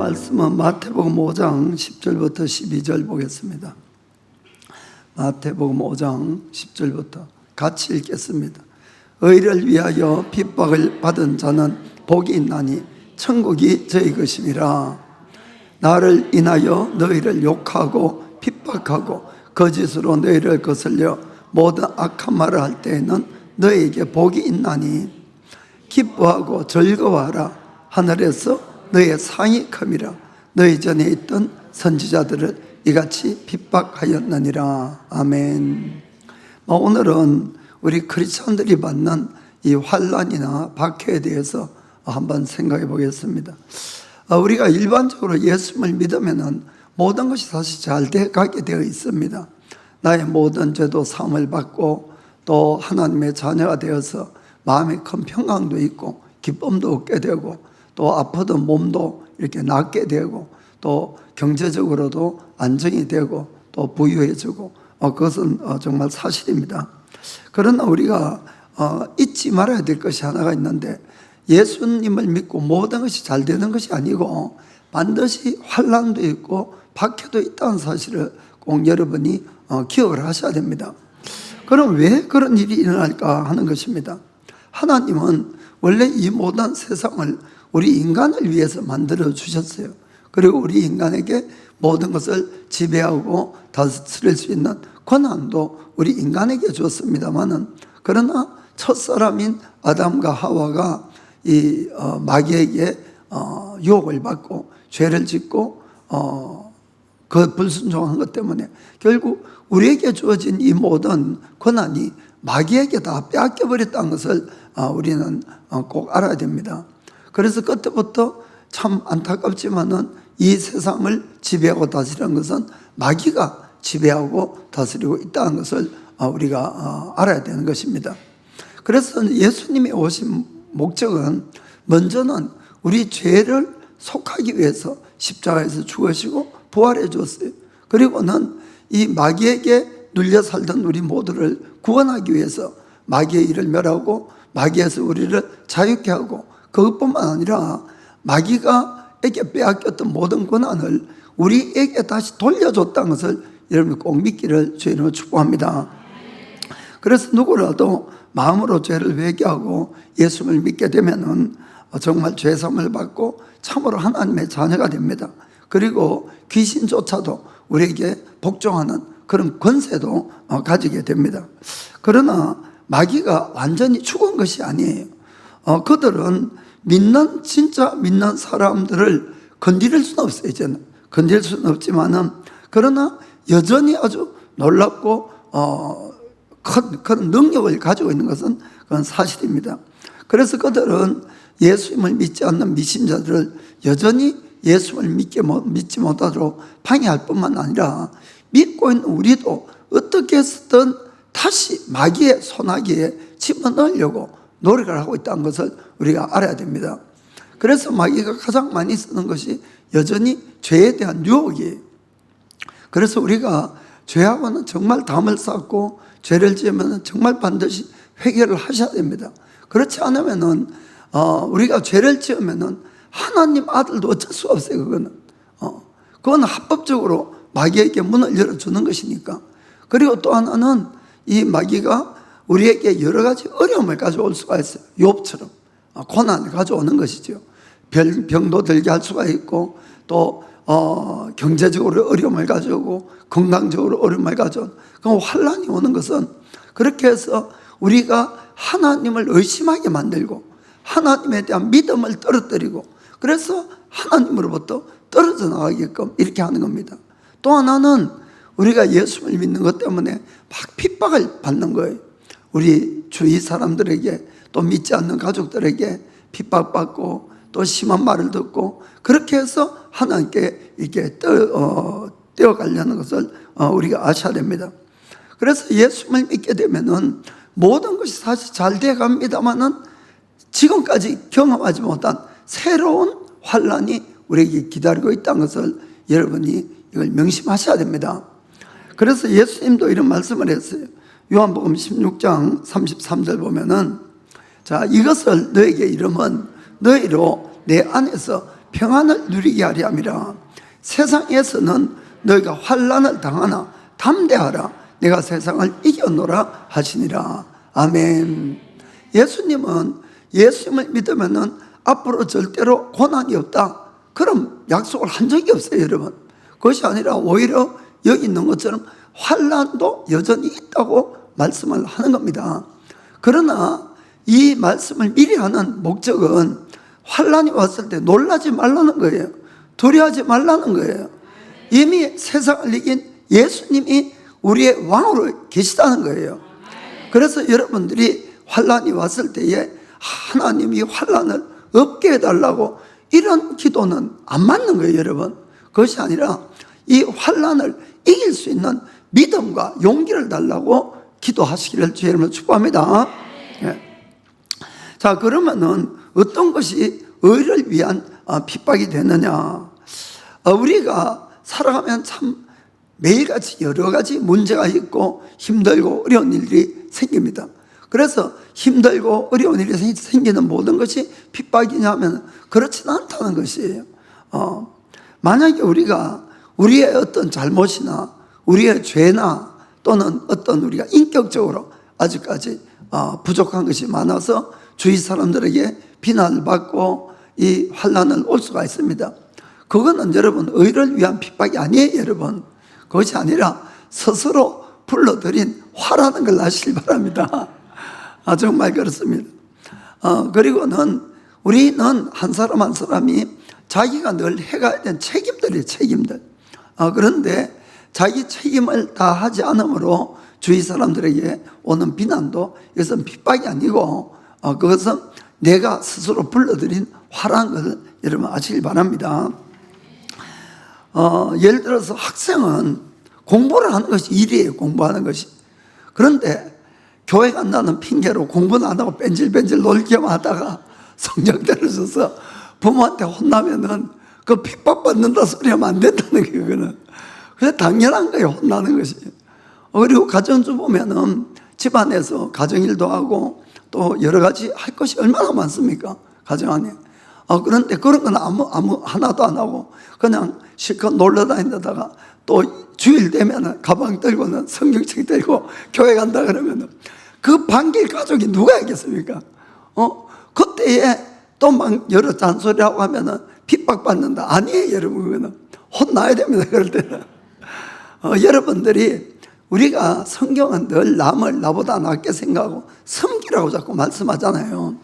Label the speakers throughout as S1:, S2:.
S1: 말씀은 마태복음 5장 10절부터 12절 보겠습니다. 마태복음 5장 10절부터 같이 읽겠습니다. 의를 위하여 핍박을 받은 자는 복이 있나니 천국이 저희 것임이라. 나를 인하여 너희를 욕하고 핍박하고 거짓으로 너희를 거슬려 모든 악한 말을 할 때에는 너희에게 복이 있나니 기뻐하고 즐거워하라. 하늘에서 너희의 상이 큼이라. 너희 전에 있던 선지자들을 이같이 핍박하였느니라. 아멘. 오늘은 우리 크리스천들이 받는 이 환난이나 박해에 대해서 한번 생각해 보겠습니다. 우리가 일반적으로 예수님을 믿으면 모든 것이 사실 잘 가게 되어 있습니다. 나의 모든 죄도 사함을 받고 또 하나님의 자녀가 되어서 마음에 큰 평강도 있고 기쁨도 얻게 되고 또 아프던 몸도 이렇게 낫게 되고 또 경제적으로도 안정이 되고 또 부유해지고 그것은 정말 사실입니다. 그러나 우리가 잊지 말아야 될 것이 하나가 있는데, 예수님을 믿고 모든 것이 잘 되는 것이 아니고 반드시 환난도 있고 박해도 있다는 사실을 꼭 여러분이 기억을 하셔야 됩니다. 그럼 왜 그런 일이 일어날까 하는 것입니다. 하나님은 원래 이 모든 세상을 우리 인간을 위해서 만들어 주셨어요. 그리고 우리 인간에게 모든 것을 지배하고 다스릴 수 있는 권한도 우리 인간에게 줬습니다만은, 그러나 첫사람인 아담과 하와가 이 마귀에게 유혹을 받고 죄를 짓고 그 불순종한 것 때문에 결국 우리에게 주어진 이 모든 권한이 마귀에게 다 빼앗겨 버렸다는 것을 우리는 꼭 알아야 됩니다. 그래서 그때부터 참 안타깝지만은 이 세상을 지배하고 다스리는 것은 마귀가 지배하고 다스리고 있다는 것을 우리가 알아야 되는 것입니다. 그래서 예수님이 오신 목적은 먼저는 우리 죄를 속하기 위해서 십자가에서 죽으시고 부활해 줬어요. 그리고는 이 마귀에게 눌려 살던 우리 모두를 구원하기 위해서 마귀의 일을 멸하고 마귀에서 우리를 자유케 하고, 그것뿐만 아니라 마귀가에게 빼앗겼던 모든 권한을 우리에게 다시 돌려줬다는 것을 여러분 꼭 믿기를 주의 이름으로 축복합니다. 그래서 누구라도 마음으로 죄를 회개하고 예수를 믿게 되면은 정말 죄사함을 받고 참으로 하나님의 자녀가 됩니다. 그리고 귀신조차도 우리에게 복종하는 그런 권세도 가지게 됩니다. 그러나 마귀가 완전히 죽은 것이 아니에요. 그들은 진짜 믿는 사람들을 건드릴 수는 없어요. 이제는 건드릴 수는 없지만은, 그러나 여전히 아주 놀랍고 큰 그런 능력을 가지고 있는 것은 그건 사실입니다. 그래서 그들은 예수님을 믿지 않는 미신자들을 여전히 예수님을 믿지 못하도록 방해할 뿐만 아니라, 믿고 있는 우리도 어떻게 해서든 다시 마귀의 소나기에 집어넣으려고 노력을 하고 있다는 것을 우리가 알아야 됩니다. 그래서 마귀가 가장 많이 쓰는 것이 여전히 죄에 대한 유혹이에요. 그래서 우리가 죄하고는 정말 담을 쌓고 죄를 지으면 정말 반드시 회개를 하셔야 됩니다. 그렇지 않으면은 우리가 죄를 지으면은 하나님 아들도 어쩔 수 없어요. 그건 합법적으로 마귀에게 문을 열어주는 것이니까. 그리고 또 하나는 이 마귀가 우리에게 여러 가지 어려움을 가져올 수가 있어요. 욥처럼 고난을 가져오는 것이죠. 병도 들게 할 수가 있고, 또 경제적으로 어려움을 가져오고 건강적으로 어려움을 가져오는 그럼 환난이 오는 것은, 그렇게 해서 우리가 하나님을 의심하게 만들고 하나님에 대한 믿음을 떨어뜨리고, 그래서 하나님으로부터 떨어져 나가게끔 이렇게 하는 겁니다. 또 하나는 우리가 예수를 믿는 것 때문에 막 핍박을 받는 거예요. 우리 주위 사람들에게, 또 믿지 않는 가족들에게 핍박받고 또 심한 말을 듣고, 그렇게 해서 하나님께 이렇게 떼어가려는 것을 우리가 아셔야 됩니다. 그래서 예수를 믿게 되면은 모든 것이 사실 잘 돼 갑니다만은, 지금까지 경험하지 못한 새로운 환난이 우리에게 기다리고 있다는 것을 여러분이 이걸 명심하셔야 됩니다. 그래서 예수님도 이런 말씀을 했어요. 요한복음 16장 33절 보면은, 자, 이것을 너에게 이름은 너희로 내 안에서 평안을 누리게 하려 함이라. 세상에서는 너희가 환난을 당하나 담대하라. 내가 세상을 이겨노라 하시니라. 아멘. 예수님은 예수님을 믿으면은 앞으로 절대로 고난이 없다, 그런 약속을 한 적이 없어요, 여러분. 그것이 아니라 오히려 여기 있는 것처럼 환난도 여전히 있다고 말씀을 하는 겁니다. 그러나 이 말씀을 미리 하는 목적은 환난이 왔을 때 놀라지 말라는 거예요. 두려워하지 말라는 거예요. 이미 세상을 이긴 예수님이 우리의 왕으로 계시다는 거예요. 그래서 여러분들이 환난이 왔을 때에 하나님이 환난을 없게 해달라고 이런 기도는 안 맞는 거예요, 여러분. 그것이 아니라 이 환난을 이길 수 있는 믿음과 용기를 달라고 기도하시기를 주의 이름으로 축복합니다. 네. 자, 그러면은 어떤 것이 의를 위한 핍박이 되느냐? 우리가 살아가면 참 매일같이 여러 가지 문제가 있고 힘들고 어려운 일들이 생깁니다. 그래서 힘들고 어려운 일이 생기는 모든 것이 핍박이냐면 그렇지는 않다는 것이에요. 만약에 우리가 우리의 어떤 잘못이나 우리의 죄나 또는 어떤 우리가 인격적으로 아직까지 부족한 것이 많아서 주위 사람들에게 비난을 받고 이 환난을 올 수가 있습니다. 그거는 여러분 의를 위한 핍박이 아니에요, 여러분. 그것이 아니라 스스로 불러들인 화라는 걸 아시길 바랍니다. 정말 그렇습니다. 그리고는 우리는 한 사람 한 사람이 자기가 늘 해가야 되는 책임들이에요, 책임들. 그런데 자기 책임을 다 하지 않으므로 주위 사람들에게 오는 비난도 이것은 핍박이 아니고 그것은 내가 스스로 불러들인 화라는 것을 여러분 아시길 바랍니다. 예를 들어서 학생은 공부를 하는 것이 일이에요, 공부하는 것이. 그런데 교회 간다는 핑계로 공부는 안 하고 뺀질뺀질 놀기만 하다가 성적 떨어져서 부모한테 혼나면은 그 핍박받는다 소리 하면 안 된다는 게 그거는. 그래서 당연한 거예요, 혼나는 것이. 그리고 가정주부면은 집안에서 가정일도 하고 또 여러 가지 할 것이 얼마나 많습니까, 가정 안에. 그런데 그런 건 아무 하나도 안 하고 그냥 실컷 놀러 다니다가 또 주일 되면은 가방 들고는 성경책 들고 교회 간다 그러면은 그 반길 가족이 누가 있겠습니까? 그때에 또 막 여러 잔소리하고 하면은 핍박받는다. 아니에요, 여러분. 그거는 혼나야 됩니다, 그럴 때는. 여러분들이 우리가 성경은 늘 남을 나보다 낫게 생각하고 섬기라고 자꾸 말씀하잖아요.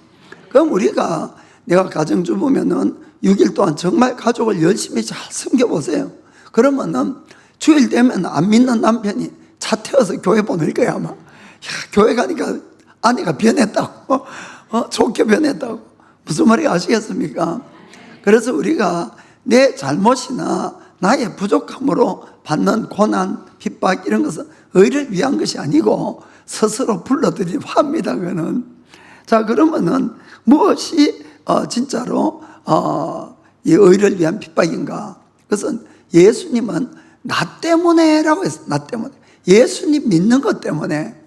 S1: 그럼 우리가 내가 가정주부면은 6일 동안 정말 가족을 열심히 잘 섬겨보세요. 그러면은 주일 되면 안 믿는 남편이 차 태워서 교회 보낼 거야, 아마. 야, 교회 가니까 아내가 변했다고, 좋게 변했다고. 무슨 말인지 아시겠습니까? 그래서 우리가 내 잘못이나 나의 부족함으로 받는 고난, 핍박 이런 것은 의를 위한 것이 아니고 스스로 불러들인 화입니다, 그거는. 자, 그러면은 무엇이 진짜로 이 의를 위한 핍박인가? 그것은 예수님은 나 때문에라고 했어요. 나 때문에. 예수님 믿는 것 때문에.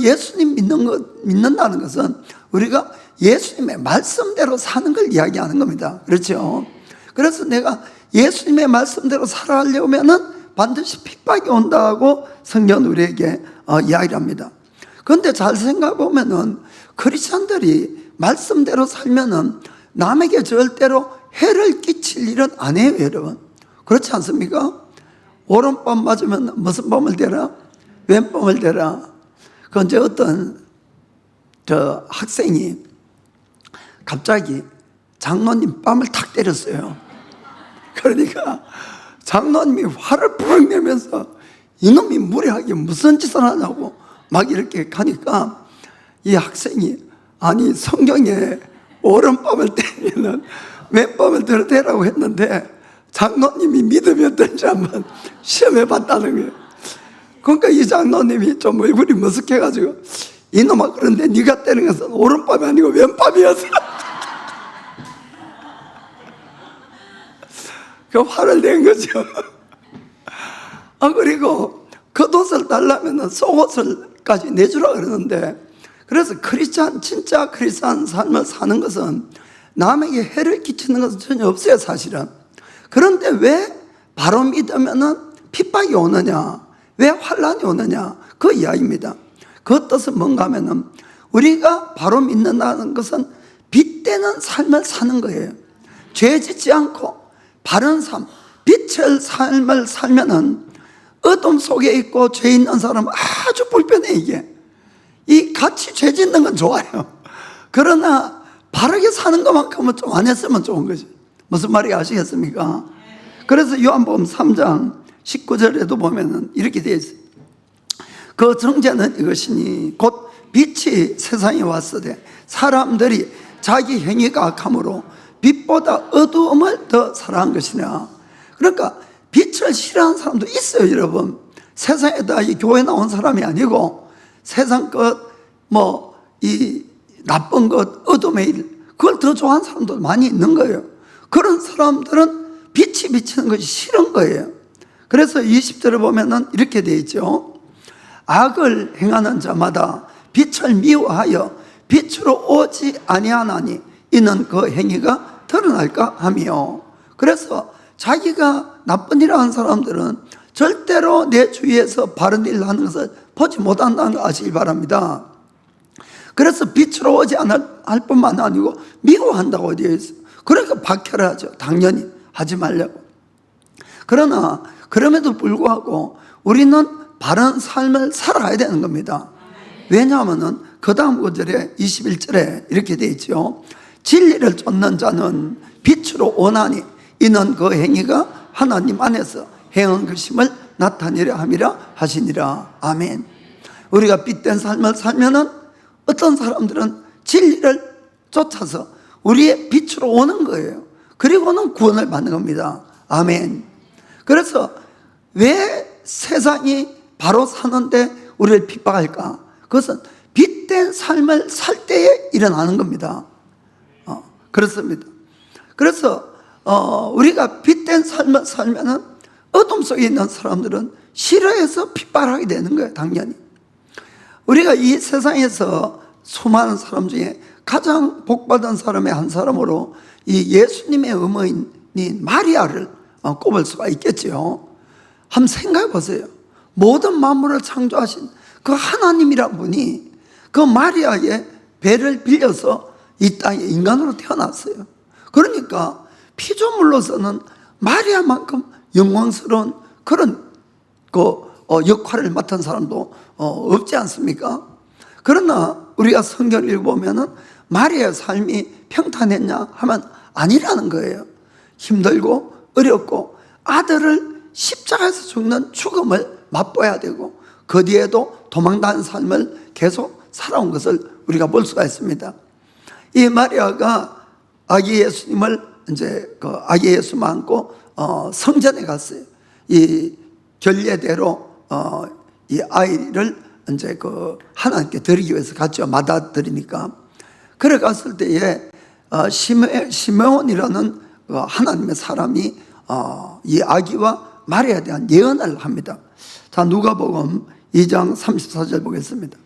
S1: 예수님 믿는다는 것은 우리가 예수님의 말씀대로 사는 걸 이야기하는 겁니다. 그렇죠? 그래서 내가 예수님의 말씀대로 살아가려면은 반드시 핍박이 온다고 성경은 우리에게 이야기를 합니다. 그런데 잘 생각해 보면은 크리스천들이 말씀대로 살면은 남에게 절대로 해를 끼칠 일은 안 해요, 여러분. 그렇지 않습니까? 오른밤 맞으면 무슨 밤을 대라? 왼밤을 대라. 그 언제 어떤 학생이 갑자기 장로님 뺨을 탁 때렸어요. 그러니까 장로님이 화를 푸르 내면서 이놈이 무례하게 무슨 짓을 하냐고 막 이렇게 가니까 이 학생이 아니 성경에 오른밤을 때리면 왼밤을 들어대라고 했는데 장로님이 믿음이 어떤지 한번 시험해 봤다는 거예요. 그러니까 이 장로님이 좀 얼굴이 머쓱해가지고 이놈아, 그런데 네가 때리는 것은 오른밤이 아니고 왼밤이었어. 그 화를 낸 거죠. 그리고 겉옷을 달라면 속옷을까지 내주라 그러는데, 그래서 진짜 크리스찬 삶을 사는 것은 남에게 해를 끼치는 것은 전혀 없어요, 사실은. 그런데 왜 바로 믿으면은 핍박이 오느냐, 왜 환란이 오느냐, 그 이야기입니다. 그 뜻은 뭔가 하면은 우리가 바로 믿는다는 것은 빛되는 삶을 사는 거예요. 죄 짓지 않고 바른 삶, 빛의 삶을 살면은 어둠 속에 있고 죄 있는 사람은 아주 불편해. 이게 이 같이 죄 짓는 건 좋아요. 그러나 바르게 사는 것만큼은 좀 안 했으면 좋은 거죠. 무슨 말인지 아시겠습니까? 그래서 요한복음 3장 19절에도 보면은 이렇게 되어 있어요. 그 정죄는 이것이니 곧 빛이 세상에 왔으되 사람들이 자기 행위가 악함으로 빛보다 어두움을 더 사랑한 것이냐. 그러니까 빛을 싫어하는 사람도 있어요, 여러분. 세상에다 이 교회 나온 사람이 아니고 세상 것, 이 나쁜 것, 어둠의 일, 그걸 더 좋아하는 사람도 많이 있는 거예요. 그런 사람들은 빛이 비치는 것이 싫은 거예요. 그래서 20절에 보면은 이렇게 되어 있죠. 악을 행하는 자마다 빛을 미워하여 빛으로 오지 아니하나니 이는 그 행위가 드러날까 하며. 그래서 자기가 나쁜 일을 하는 사람들은 절대로 내 주위에서 바른 일을 하는 것을 보지 못한다는 걸 아시기 바랍니다. 그래서 빛으로 오지 않을 뿐만 아니고 미워한다고 되어 있어요. 그러니까 박해를 하죠. 당연히 하지 말라고. 그러나 그럼에도 불구하고 우리는 바른 삶을 살아야 되는 겁니다. 왜냐하면 그 다음 구절에 21절에 이렇게 되어 있죠. 진리를 쫓는 자는 빛으로 오나니 이는 그 행위가 하나님 안에서 행한 것임을 나타내려 함이라 하시니라. 아멘. 우리가 빛된 삶을 살면은 어떤 사람들은 진리를 쫓아서 우리의 빛으로 오는 거예요. 그리고는 구원을 받는 겁니다. 아멘. 그래서 왜 세상이 바로 사는데 우리를 핍박할까? 그것은 빛된 삶을 살 때에 일어나는 겁니다. 그렇습니다. 그래서 우리가 빛된 삶을 살면은 어둠 속에 있는 사람들은 싫어해서 핍박하게 되는 거예요, 당연히. 우리가 이 세상에서 수많은 사람 중에 가장 복받은 사람의 한 사람으로 이 예수님의 어머니인 마리아를 꼽을 수가 있겠죠. 한번 생각해 보세요. 모든 만물을 창조하신 그 하나님이란 분이 그 마리아의 배를 빌려서 이 땅에 인간으로 태어났어요. 그러니까 피조물로서는 마리아만큼 영광스러운 그런 역할을 맡은 사람도 없지 않습니까? 그러나 우리가 성경을 읽어보면은 마리아의 삶이 평탄했냐 하면 아니라는 거예요. 힘들고 어렵고 아들을 십자가에서 죽는 죽음을 맛보아야 되고 그 뒤에도 도망다니는 삶을 계속 살아온 것을 우리가 볼 수가 있습니다. 이 마리아가 아기 예수님을 이제 그 아기 예수만 안고 성전에 갔어요. 이 결례대로 이 아이를 이제 그 하나님께 드리기 위해서 갔죠. 마다 드리니까. 그래 갔을 때에 시므온이라는 하나님의 사람이 이 아기와 마리아에 대한 예언을 합니다. 자, 누가복음 2장 34절 보겠습니다.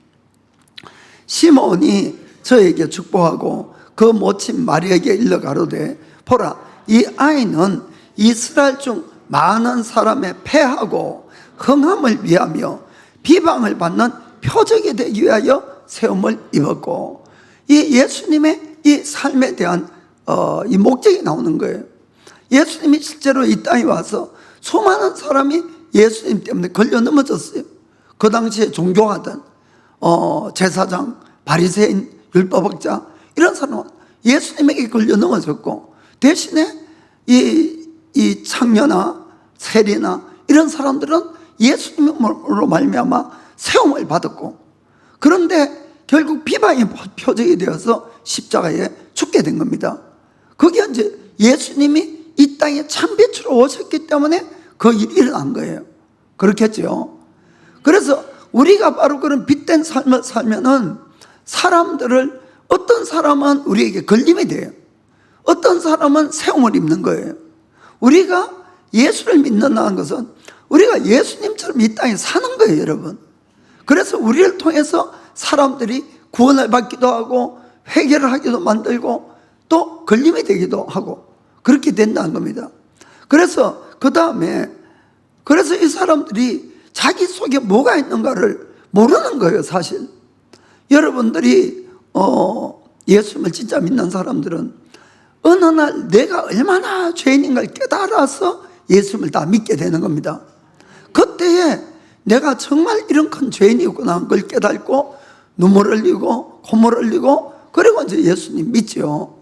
S1: 시므온이 저에게 축복하고 그 모친 마리아에게 일러 가로되 보라, 이 아이는 이스라엘 중 많은 사람의 패하고 흥함을 위하며 비방을 받는 표적이 되기 위하여 세움을 입었고, 이 예수님의 이 삶에 대한 이 목적이 나오는 거예요. 예수님이 실제로 이 땅에 와서 수많은 사람이 예수님 때문에 걸려 넘어졌어요. 그 당시에 종교하던 제사장, 바리새인, 율법학자 이런 사람은 예수님에게 걸려 넘어졌고, 대신에 이 창녀나 세리나 이런 사람들은 예수님으로 말미암아 세움을 받았고, 그런데 결국 비방의 표적이 되어서 십자가에 죽게 된 겁니다. 그게 이제 예수님이 이 땅에 참빛으로 오셨기 때문에 그 일이 일어난 거예요. 그렇겠죠. 그래서 우리가 바로 그런 빛된 삶을 살면은 사람들을, 어떤 사람은 우리에게 걸림이 돼요. 어떤 사람은 세움을 입는 거예요. 우리가 예수를 믿는다는 것은 우리가 예수님처럼 이 땅에 사는 거예요, 여러분. 그래서 우리를 통해서 사람들이 구원을 받기도 하고 회개를 하기도 만들고 또 걸림이 되기도 하고 그렇게 된다는 겁니다. 그래서 그 다음에 그래서 이 사람들이 자기 속에 뭐가 있는가를 모르는 거예요, 사실. 여러분들이 예수님을 진짜 믿는 사람들은 어느 날 내가 얼마나 죄인인가를 깨달아서 예수님을 다 믿게 되는 겁니다. 그때에 내가 정말 이런 큰 죄인이구나 하는 걸 깨닫고 눈물 흘리고 콧물 흘리고 그리고 이제 예수님 믿죠.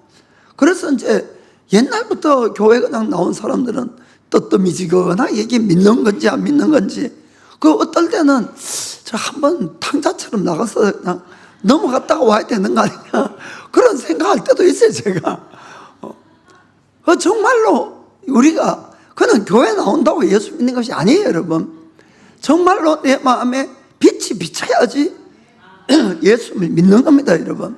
S1: 그래서 이제 옛날부터 교회 그냥 나온 사람들은 뜨뜻미지근하게 이게 믿는 건지 안 믿는 건지 그 어떨 때는 저 한번 탕자처럼 나가서 그냥 넘어갔다가 와야 되는 거 아니냐 그런 생각할 때도 있어요, 제가. 정말로 우리가 그냥 교회 나온다고 예수 믿는 것이 아니에요, 여러분. 정말로 내 마음에 빛이 비쳐야지 예수를 믿는 겁니다, 여러분.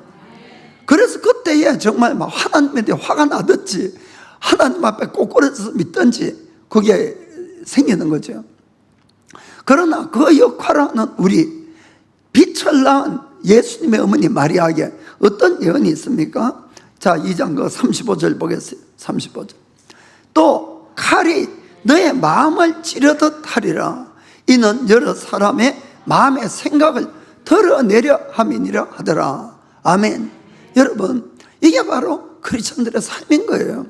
S1: 그래서 그때에 정말 막 하나님에 대해 화가 나든지 하나님 앞에 꼬꾸라져서 믿든지 그게 생기는 거죠. 그러나 그 역할을 하는 우리 빛을 낳은 예수님의 어머니 마리아에게 어떤 예언이 있습니까? 자, 2장 그 35절 보겠어요. 35절. 또 칼이 너의 마음을 찌르듯 하리라. 이는 여러 사람의 마음의 생각을 덜어내려 함이니라 하더라. 아멘. 여러분, 이게 바로 크리스천들의 삶인 거예요.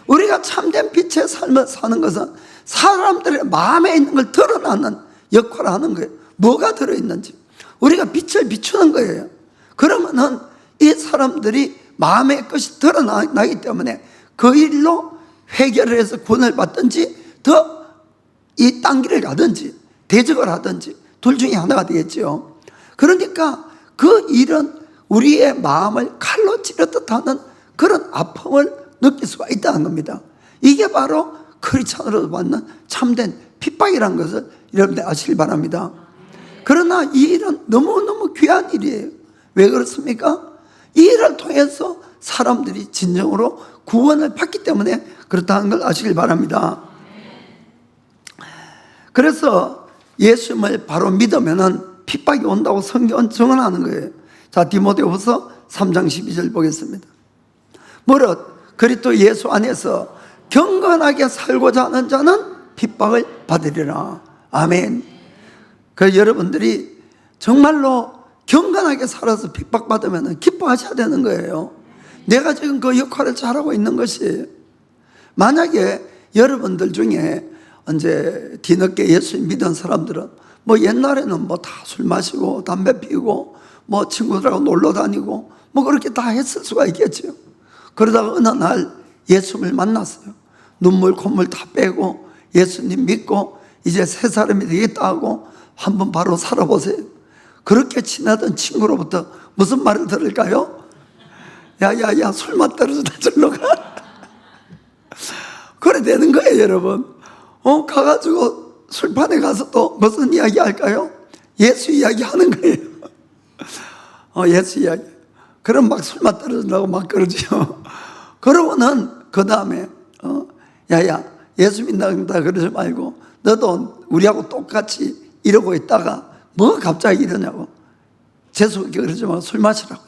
S1: 우리가 참된 빛의 삶을 사는 것은 사람들의 마음에 있는 걸 드러나는 역할을 하는 거예요. 뭐가 들어있는지 우리가 빛을 비추는 거예요. 그러면은 이 사람들이 마음의 것이 드러나기 때문에 그 일로 회개를 해서 구원을 받든지 더 이 딴 길을 가든지 대적을 하든지 둘 중에 하나가 되겠죠. 그러니까 그 일은 우리의 마음을 칼로 찌르듯 하는 그런 아픔을 느낄 수가 있다는 겁니다. 이게 바로 크리스천으로 받는 참된 핍박이라는 것을 여러분들 아시길 바랍니다. 그러나 이 일은 너무너무 귀한 일이에요. 왜 그렇습니까? 이 일을 통해서 사람들이 진정으로 구원을 받기 때문에 그렇다는 걸 아시길 바랍니다. 그래서 예수님을 바로 믿으면은 핍박이 온다고 성경은 증언하는 거예요. 자, 디모데후서 3장 12절 보겠습니다. 무릇 그리스도 예수 안에서 경건하게 살고자 하는 자는 핍박을 받으리라. 아멘. 그 여러분들이 정말로 경건하게 살아서 핍박받으면 기뻐하셔야 되는 거예요. 내가 지금 그 역할을 잘하고 있는 것이. 만약에 여러분들 중에 이제 뒤늦게 예수 믿은 사람들은 뭐 옛날에는 뭐 다 술 마시고 담배 피우고 뭐 친구들하고 놀러 다니고 뭐 그렇게 다 했을 수가 있겠죠. 그러다가 어느 날 예수님을 만났어요. 눈물 콧물 다 빼고 예수님 믿고 이제 새 사람이 되겠다 하고 한번 바로 살아보세요. 그렇게 친하던 친구로부터 무슨 말을 들을까요? 야야야, 술맛 떨어져다 절로 가. 그래 되는 거예요, 여러분. 가가지고 술판에 가서 또 무슨 이야기 할까요? 예수 이야기 하는 거예요. 예수 이야기. 그럼 막 술맛 떨어진다고 막 그러죠. 그러고는 그 다음에 야야, 예수 믿는다 그러지 말고 너도 우리하고 똑같이 이러고 있다가 뭐 갑자기 이러냐고. 재수 그러지 말고 술 마시라고.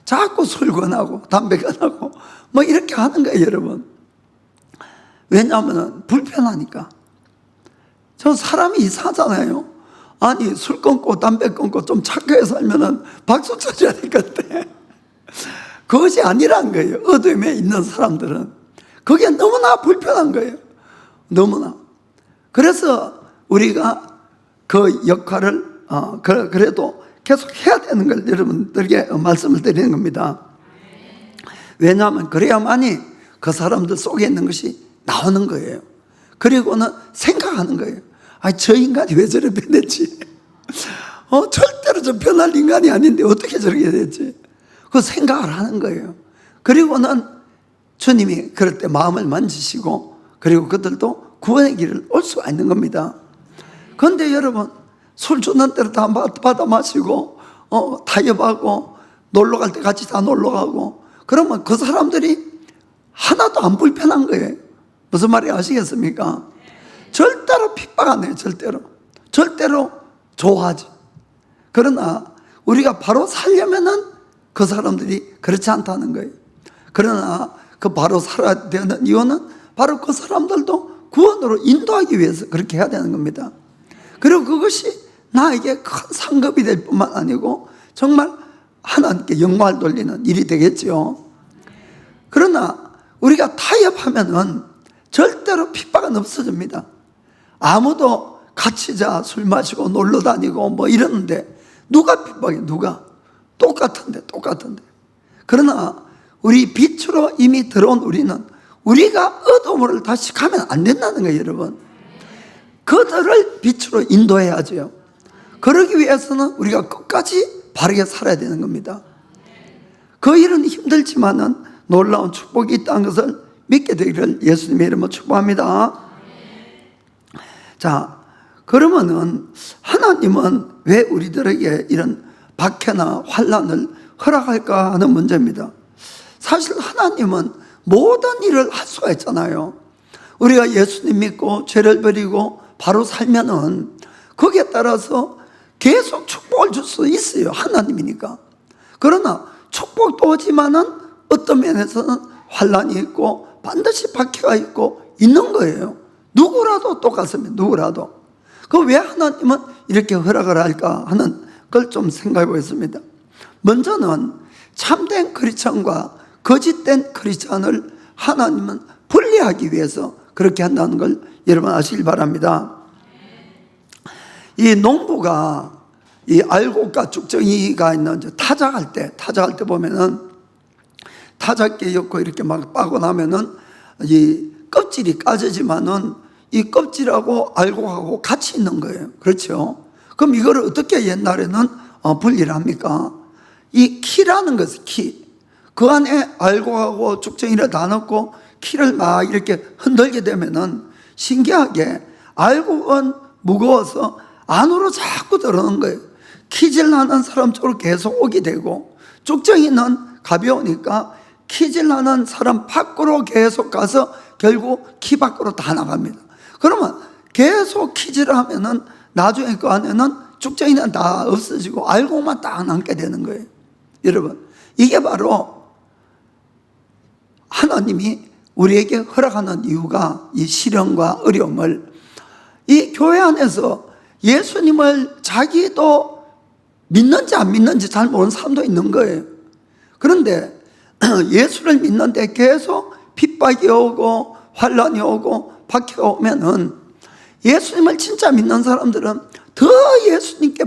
S1: 자꾸 술 권하고 담배 권하고 뭐 이렇게 하는 거예요, 여러분. 왜냐하면 불편하니까. 저 사람이 이상하잖아요. 아니 술 끊고 담배 끊고 좀 착하게 살면은 박수 쳐줘야 될 것 같아. 그것이 아니란 거예요. 어둠에 있는 사람들은 그게 너무나 불편한 거예요. 너무나. 그래서 우리가 그 역할을 그래도 계속 해야 되는 걸 여러분들에게 말씀을 드리는 겁니다. 왜냐하면 그래야만이 그 사람들 속에 있는 것이 나오는 거예요. 그리고는 생각하는 거예요. 저 인간이 왜 저렇게 변했지? 절대로 저 변할 인간이 아닌데 어떻게 저렇게 됐지? 그 생각을 하는 거예요. 그리고는 주님이 그럴 때 마음을 만지시고 그리고 그들도 구원의 길을 올 수가 있는 겁니다. 그런데 여러분, 술 주는 대로 다 받아 마시고 타협하고 놀러 갈 때 같이 다 놀러 가고 그러면 그 사람들이 하나도 안 불편한 거예요. 무슨 말인지 아시겠습니까? 절대로 핍박 안 해요. 절대로 좋아하지. 그러나 우리가 바로 살려면은 그 사람들이 그렇지 않다는 거예요. 그러나 그 바로 살아야 되는 이유는 바로 그 사람들도 구원으로 인도하기 위해서 그렇게 해야 되는 겁니다. 그리고 그것이 나에게 큰 상급이 될 뿐만 아니고 정말 하나님께 영광을 돌리는 일이 되겠죠. 그러나 우리가 타협하면은 절대로 핍박은 없어집니다. 아무도 같이 술 마시고 놀러 다니고 뭐 이러는데 누가 핍박해? 누가? 똑같은데. 그러나 우리 빛으로 이미 들어온 우리는 우리가 어둠으로 다시 가면 안 된다는 거예요, 여러분. 그들을 빛으로 인도해야죠. 그러기 위해서는 우리가 끝까지 바르게 살아야 되는 겁니다. 그 일은 힘들지만은 놀라운 축복이 있다는 것을 믿게 되기를 예수님의 이름으로 축복합니다. 자, 그러면은 하나님은 왜 우리들에게 이런 박해나 환난을 허락할까 하는 문제입니다. 사실 하나님은 모든 일을 할 수가 있잖아요. 우리가 예수님 믿고 죄를 버리고 바로 살면은 거기에 따라서 계속 축복을 줄 수 있어요. 하나님이니까. 그러나 축복도 오지만은 어떤 면에서는 환난이 있고 반드시 박해가 있고 있는 거예요. 누구라도 똑같습니다. 누구라도. 그 왜 하나님은 이렇게 허락을 할까 하는 걸 좀 생각해 보겠습니다. 먼저는 참된 크리스천과 거짓된 크리스천을 하나님은 분리하기 위해서 그렇게 한다는 걸 여러분 아시길 바랍니다. 이 농부가 이 알곡과 쭉정이가 있는 타작할 때 보면은 타작기 엮고 이렇게 막 빠고 나면은 이 껍질이 까지지만은 이 껍질하고 알곡하고 같이 있는 거예요. 그렇죠? 그럼 이거를 어떻게 옛날에는 분리를 합니까? 이 키라는 것은 키. 그 안에 알곡하고 쭉정이를 다 넣고 키를 막 이렇게 흔들게 되면은 신기하게 알곡은 무거워서 안으로 자꾸 들어오는 거예요. 키질 나는 사람 쪽으로 계속 오게 되고 쭉정이는 가벼우니까 키질 나는 사람 밖으로 계속 가서 결국 키 밖으로 다 나갑니다. 그러면 계속 키질을 하면은 나중에 그 안에는 쭉정이는 다 없어지고 알곡만 딱 남게 되는 거예요. 여러분, 이게 바로 하나님이 우리에게 허락하는 이유가 이 시련과 어려움을 이 교회 안에서 예수님을 자기도 믿는지 안 믿는지 잘 모르는 사람도 있는 거예요. 그런데 예수를 믿는데 계속 핍박이 오고 환난이 오고 박해가 오면은 예수님을 진짜 믿는 사람들은 더 예수님께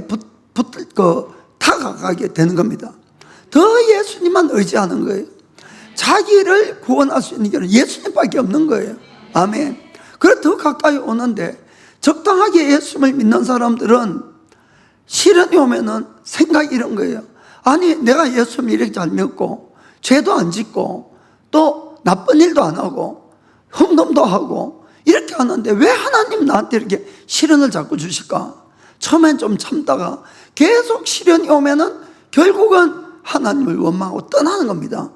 S1: 다가가게 되는 겁니다. 더 예수님만 의지하는 거예요. 자기를 구원할 수 있는 길은 예수님밖에 없는 거예요. 아멘. 그래 더 가까이 오는데 적당하게 예수님을 믿는 사람들은 시련이 오면은 생각이 이런 거예요. 아니 내가 예수님을 이렇게 잘 믿고 죄도 안 짓고 또 나쁜 일도 안 하고 흠덤도 하고 이렇게 하는데 왜 하나님 나한테 이렇게 시련을 자꾸 주실까? 처음엔 좀 참다가 계속 시련이 오면은 결국은 하나님을 원망하고 떠나는 겁니다.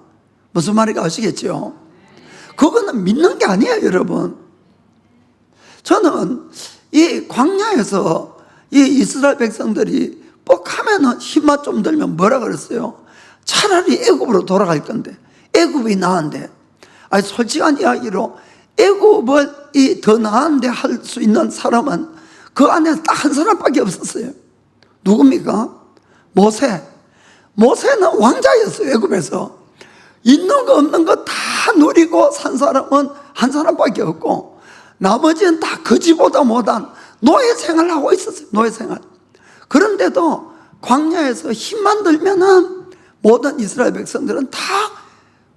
S1: 무슨 말인지 아시겠죠? 그거는 믿는 게 아니에요, 여러분. 저는 이 광야에서 이 이스라엘 백성들이 뻑하면은 힘만 좀 들면 뭐라 그랬어요? 차라리 애굽으로 돌아갈 건데 애굽이 나은데. 아니 솔직한 이야기로 애굽을 더 나은데 할 수 있는 사람은 그 안에 딱 한 사람밖에 없었어요. 누굽니까? 모세는 왕자였어요. 애굽에서 있는 거 없는 거 다 누리고 산 사람은 한 사람밖에 없고 나머지는 다 거지보다 못한 노예 생활을 하고 있었어요. 노예 생활. 그런데도 광야에서 힘만 들면은 모든 이스라엘 백성들은 다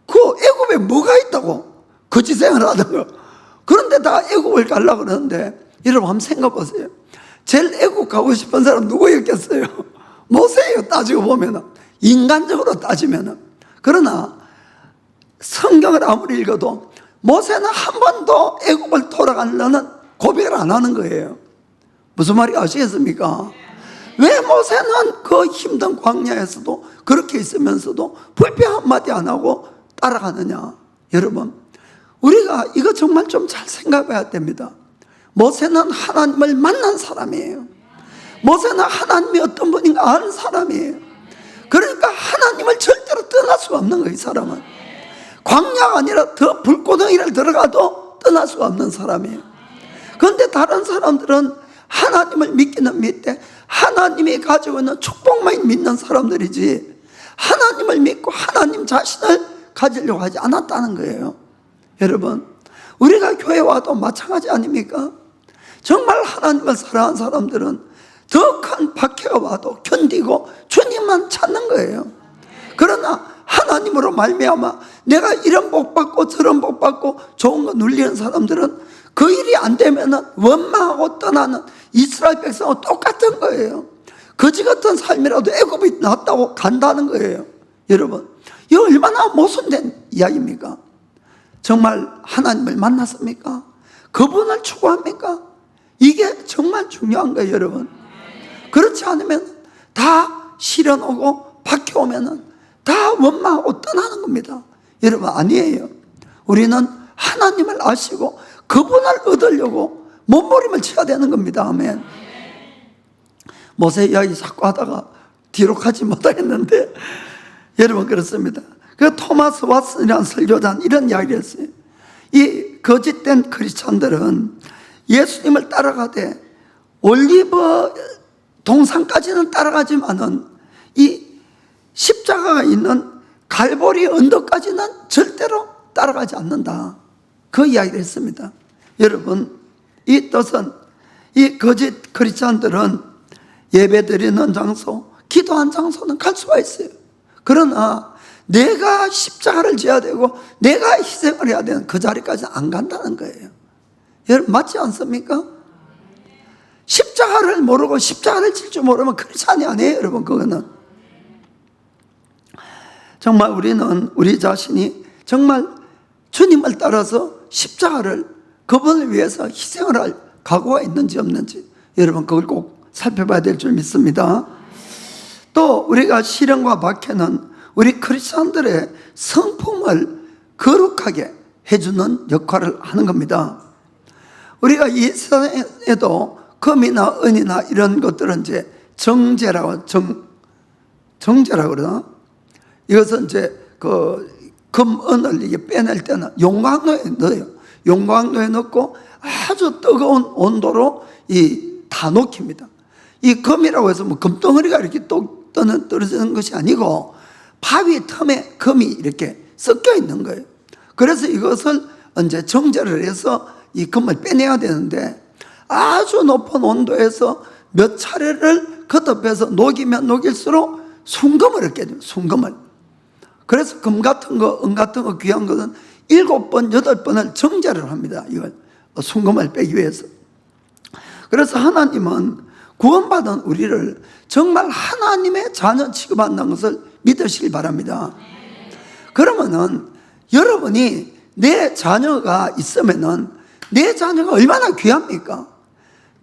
S1: 그 애굽에 뭐가 있다고 거지 생활을 하다가 그런데 다 애굽을 가려고 그러는데 여러분 한번 생각해 보세요. 제일 애굽 가고 싶은 사람 누구였겠어요? 모세예요. 따지고 보면은 인간적으로 따지면은. 그러나 성경을 아무리 읽어도 모세는 한 번도 애굽을 돌아가려는 고백을 안 하는 거예요. 무슨 말인지 아시겠습니까? 왜 모세는 그 힘든 광야에서도 그렇게 있으면서도 불평 한마디 안 하고 따라가느냐? 여러분, 우리가 이거 정말 좀 잘 생각해야 됩니다. 모세는 하나님을 만난 사람이에요. 모세는 하나님이 어떤 분인가 아는 사람이에요. 그러니까 하나님을 절대로 떠날 수가 없는 거예요, 이 사람은. 광야가 아니라 더 불고덩이를 들어가도 떠날 수가 없는 사람이에요. 그런데 다른 사람들은 하나님을 믿기는 믿되 하나님이 가지고 있는 축복만 믿는 사람들이지 하나님을 믿고 하나님 자신을 가지려고 하지 않았다는 거예요. 여러분, 우리가 교회 와도 마찬가지 아닙니까? 정말 하나님을 사랑하는 사람들은 더 큰 박해가 와도 견디고 주님만 찾는 거예요. 그러나 하나님으로 말미암아 내가 이런 복 받고 저런 복 받고 좋은 거 누리는 사람들은 그 일이 안 되면은 원망하고 떠나는 이스라엘 백성과 똑같은 거예요. 거지 같은 삶이라도 애굽이 낫다고 간다는 거예요. 여러분, 이거 얼마나 모순된 이야기입니까? 정말 하나님을 만났습니까? 그분을 추구합니까? 이게 정말 중요한 거예요, 여러분. 그렇지 않으면 다 시련 오고 박해 오면은 다 원망하고 떠나는 겁니다. 여러분, 아니에요. 우리는 하나님을 아시고 그분을 얻으려고 몸부림을 쳐야 되는 겁니다. 아멘. 모세 이야기 자꾸 하다가 뒤로 가지 못하겠는데 여러분, 그렇습니다. 그 토마스 왓슨이라는 설교자는 이런 이야기를 했어요. 이 거짓된 크리스찬들은 예수님을 따라가되 올리브 동산까지는 따라가지만은 이 십자가가 있는 갈보리 언덕까지는 절대로 따라가지 않는다. 그 이야기를 했습니다. 여러분, 이 뜻은 이 거짓 크리스찬들은 예배드리는 장소, 기도한 장소는 갈 수가 있어요. 그러나 내가 십자가를 져야 되고 내가 희생을 해야 되는 그 자리까지 안 간다는 거예요. 여러분, 맞지 않습니까? 십자가를 모르고 십자가를 질 줄 모르면 크리스찬이 아니에요, 여러분. 그거는 정말 우리는 우리 자신이 정말 주님을 따라서 십자가를 그분을 위해서 희생을 할 각오가 있는지 없는지 여러분, 그걸 꼭 살펴봐야 될 줄 믿습니다. 또 우리가 시련과 박해는 우리 크리스찬들의 성품을 거룩하게 해주는 역할을 하는 겁니다. 우리가 이 세상에도 금이나 은이나 이런 것들은 이제 정제라고 그러나? 이것은 이제 그 금은을 이게 빼낼 때는 용광로에 넣어요. 용광로에 넣고 아주 뜨거운 온도로 다 녹힙니다. 이 금이라고 해서 뭐 금덩어리가 이렇게 또 떨어지는 것이 아니고 바위 틈에 금이 이렇게 섞여 있는 거예요. 그래서 이것을 이제 정제를 해서 이 금을 빼내야 되는데 아주 높은 온도에서 몇 차례를 걷어빼서 녹이면 녹일수록 순금을 얻게 됩니다. 순금을. 그래서 금 같은 거, 은 같은 거 귀한 것은 7번, 8번을 정제를 합니다. 이걸 순금을 빼기 위해서. 그래서 하나님은 구원받은 우리를 정말 하나님의 자녀 취급한다는 것을 믿으시길 바랍니다. 그러면은 여러분이 내 자녀가 있으면은 내 자녀가 얼마나 귀합니까?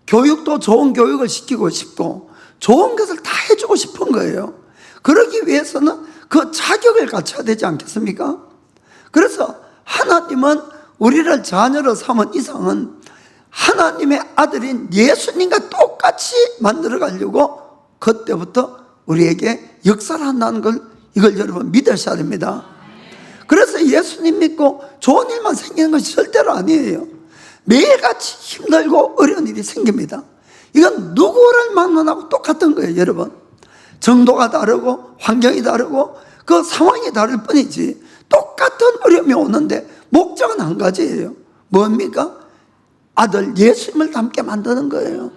S1: 교육도 좋은 교육을 시키고 싶고 좋은 것을 다 해주고 싶은 거예요. 그러기 위해서는 그 자격을 갖춰야 되지 않겠습니까? 그래서 하나님은 우리를 자녀로 삼은 이상은 하나님의 아들인 예수님과 똑같이 만들어 가려고 그때부터 우리에게 역사를 한다는 걸 이걸 여러분 믿으셔야 됩니다. 그래서 예수님 믿고 좋은 일만 생기는 것이 절대로 아니에요. 매일같이 힘들고 어려운 일이 생깁니다. 이건 누구를 만나고 똑같은 거예요, 여러분. 정도가 다르고 환경이 다르고 그 상황이 다를 뿐이지 똑같은 어려움이 오는데 목적은 한 가지예요. 뭡니까? 아들 예수님을 닮게 만드는 거예요.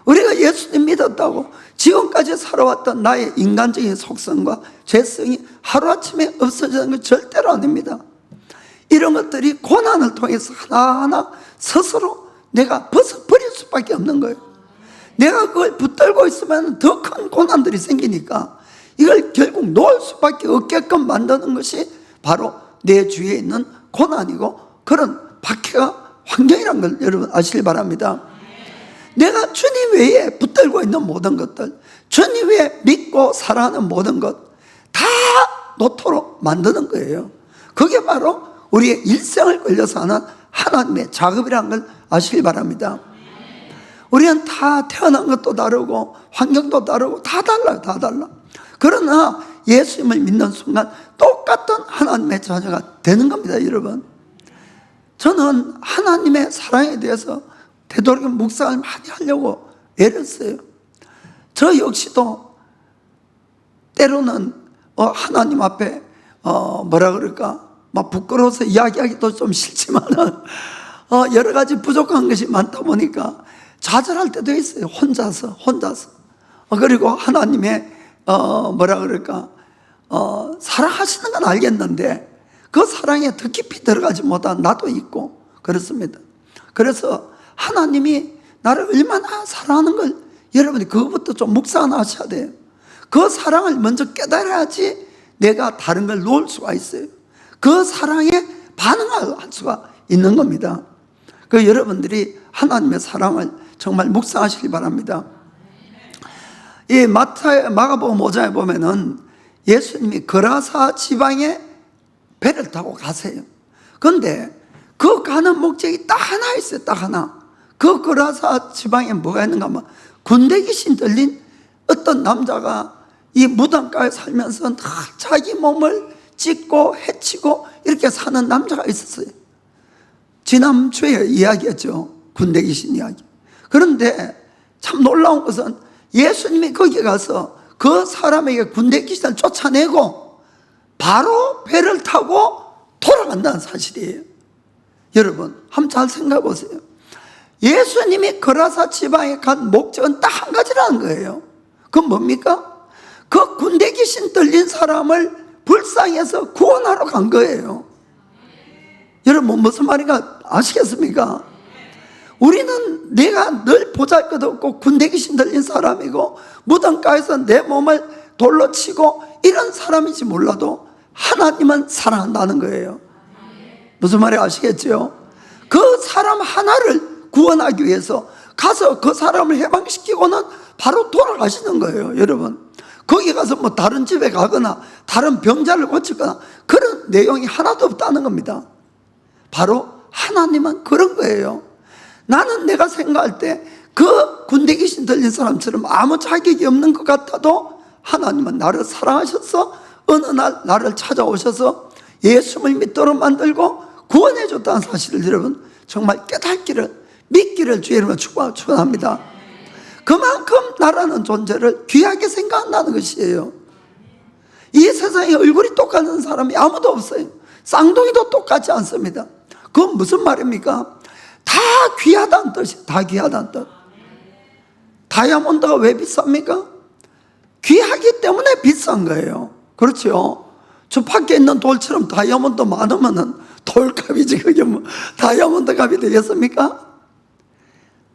S1: 우리가 예수님 믿었다고 지금까지 살아왔던 나의 인간적인 속성과 죄성이 하루아침에 없어지는 건 절대로 아닙니다. 이런 것들이 고난을 통해서 하나하나 스스로 내가 벗어버릴 수밖에 없는 거예요. 내가 그걸 붙들고 있으면 더 큰 고난들이 생기니까 이걸 결국 놓을 수밖에 없게끔 만드는 것이 바로 내 주위에 있는 고난이고 그런 박해가 환경이라는 걸 여러분 아시길 바랍니다. 내가 주님 외에 붙들고 있는 모든 것들, 주님 외에 믿고 사랑하는 모든 것 다 놓도록 만드는 거예요. 그게 바로 우리의 일생을 걸려서 하는 하나님의 작업이라는 걸 아시길 바랍니다. 우리는 다 태어난 것도 다르고 환경도 다르고 다 달라요. 다 달라. 그러나 예수님을 믿는 순간 똑같은 하나님의 자녀가 되는 겁니다, 여러분. 저는 하나님의 사랑에 대해서 되도록이면 묵상을 많이 하려고 애를 써요. 저 역시도 때로는 하나님 앞에 뭐라 그럴까, 막 부끄러워서 이야기하기도 좀 싫지만은 여러 가지 부족한 것이 많다 보니까 좌절할 때도 있어요. 혼자서. 그리고 하나님의 뭐라 그럴까, 사랑하시는 건 알겠는데 그 사랑에 더 깊이 들어가지 못한 나도 있고 그렇습니다. 그래서 하나님이 나를 얼마나 사랑하는 걸 여러분이 그것부터 좀 묵상을 하셔야 돼요. 그 사랑을 먼저 깨달아야지 내가 다른 걸 놓을 수가 있어요. 그 사랑에 반응할 수가 있는 겁니다. 그 여러분들이 하나님의 사랑을 정말 묵상하시기 바랍니다. 이 마가복음 5장에 보면은 예수님이 거라사 지방에 배를 타고 가세요. 그런데 그 가는 목적이 딱 하나 있어요. 딱 하나. 그 거라사 지방에 뭐가 있는가 하면 군대 귀신 들린 어떤 남자가 이 무덤가에 살면서 자기 몸을 찢고 해치고 이렇게 사는 남자가 있었어요. 지난주에 이야기했죠. 군대 귀신 이야기. 그런데 참 놀라운 것은 예수님이 거기 가서 그 사람에게 군대 귀신을 쫓아내고 바로 배를 타고 돌아간다는 사실이에요. 여러분 한번 잘 생각해 보세요. 예수님이 거라사 지방에 간 목적은 딱 한 가지라는 거예요. 그건 뭡니까? 그 군대 귀신 들린 사람을 불쌍해서 구원하러 간 거예요. 여러분 무슨 말인가 아시겠습니까? 우리는 내가 늘 보잘것없고 군대 귀신 들린 사람이고 무덤가에서 내 몸을 돌로 치고 이런 사람인지 몰라도 하나님은 사랑한다는 거예요. 무슨 말인지 아시겠죠? 그 사람 하나를 구원하기 위해서 가서 그 사람을 해방시키고는 바로 돌아가시는 거예요. 여러분 거기 가서 뭐 다른 집에 가거나 다른 병자를 고치거나 그런 내용이 하나도 없다는 겁니다. 바로 하나님은 그런 거예요. 나는 내가 생각할 때 그 군대 귀신 들린 사람처럼 아무 자격이 없는 것 같아도 하나님은 나를 사랑하셔서 어느 날 나를 찾아오셔서 예수를 믿도록 만들고 구원해 줬다는 사실을 여러분 정말 깨닫기를 믿기를 주의 이름으로 축원합니다. 그만큼 나라는 존재를 귀하게 생각한다는 것이에요. 이 세상에 얼굴이 똑같은 사람이 아무도 없어요. 쌍둥이도 똑같지 않습니다. 그건 무슨 말입니까? 다 귀하다는 뜻이에요. 다 귀하다는 뜻. 다이아몬드가 왜 비쌉니까? 귀하기 때문에 비싼 거예요. 그렇죠? 저 밖에 있는 돌처럼 다이아몬드 많으면은 돌값이지 그게 뭐 다이아몬드 값이 되겠습니까?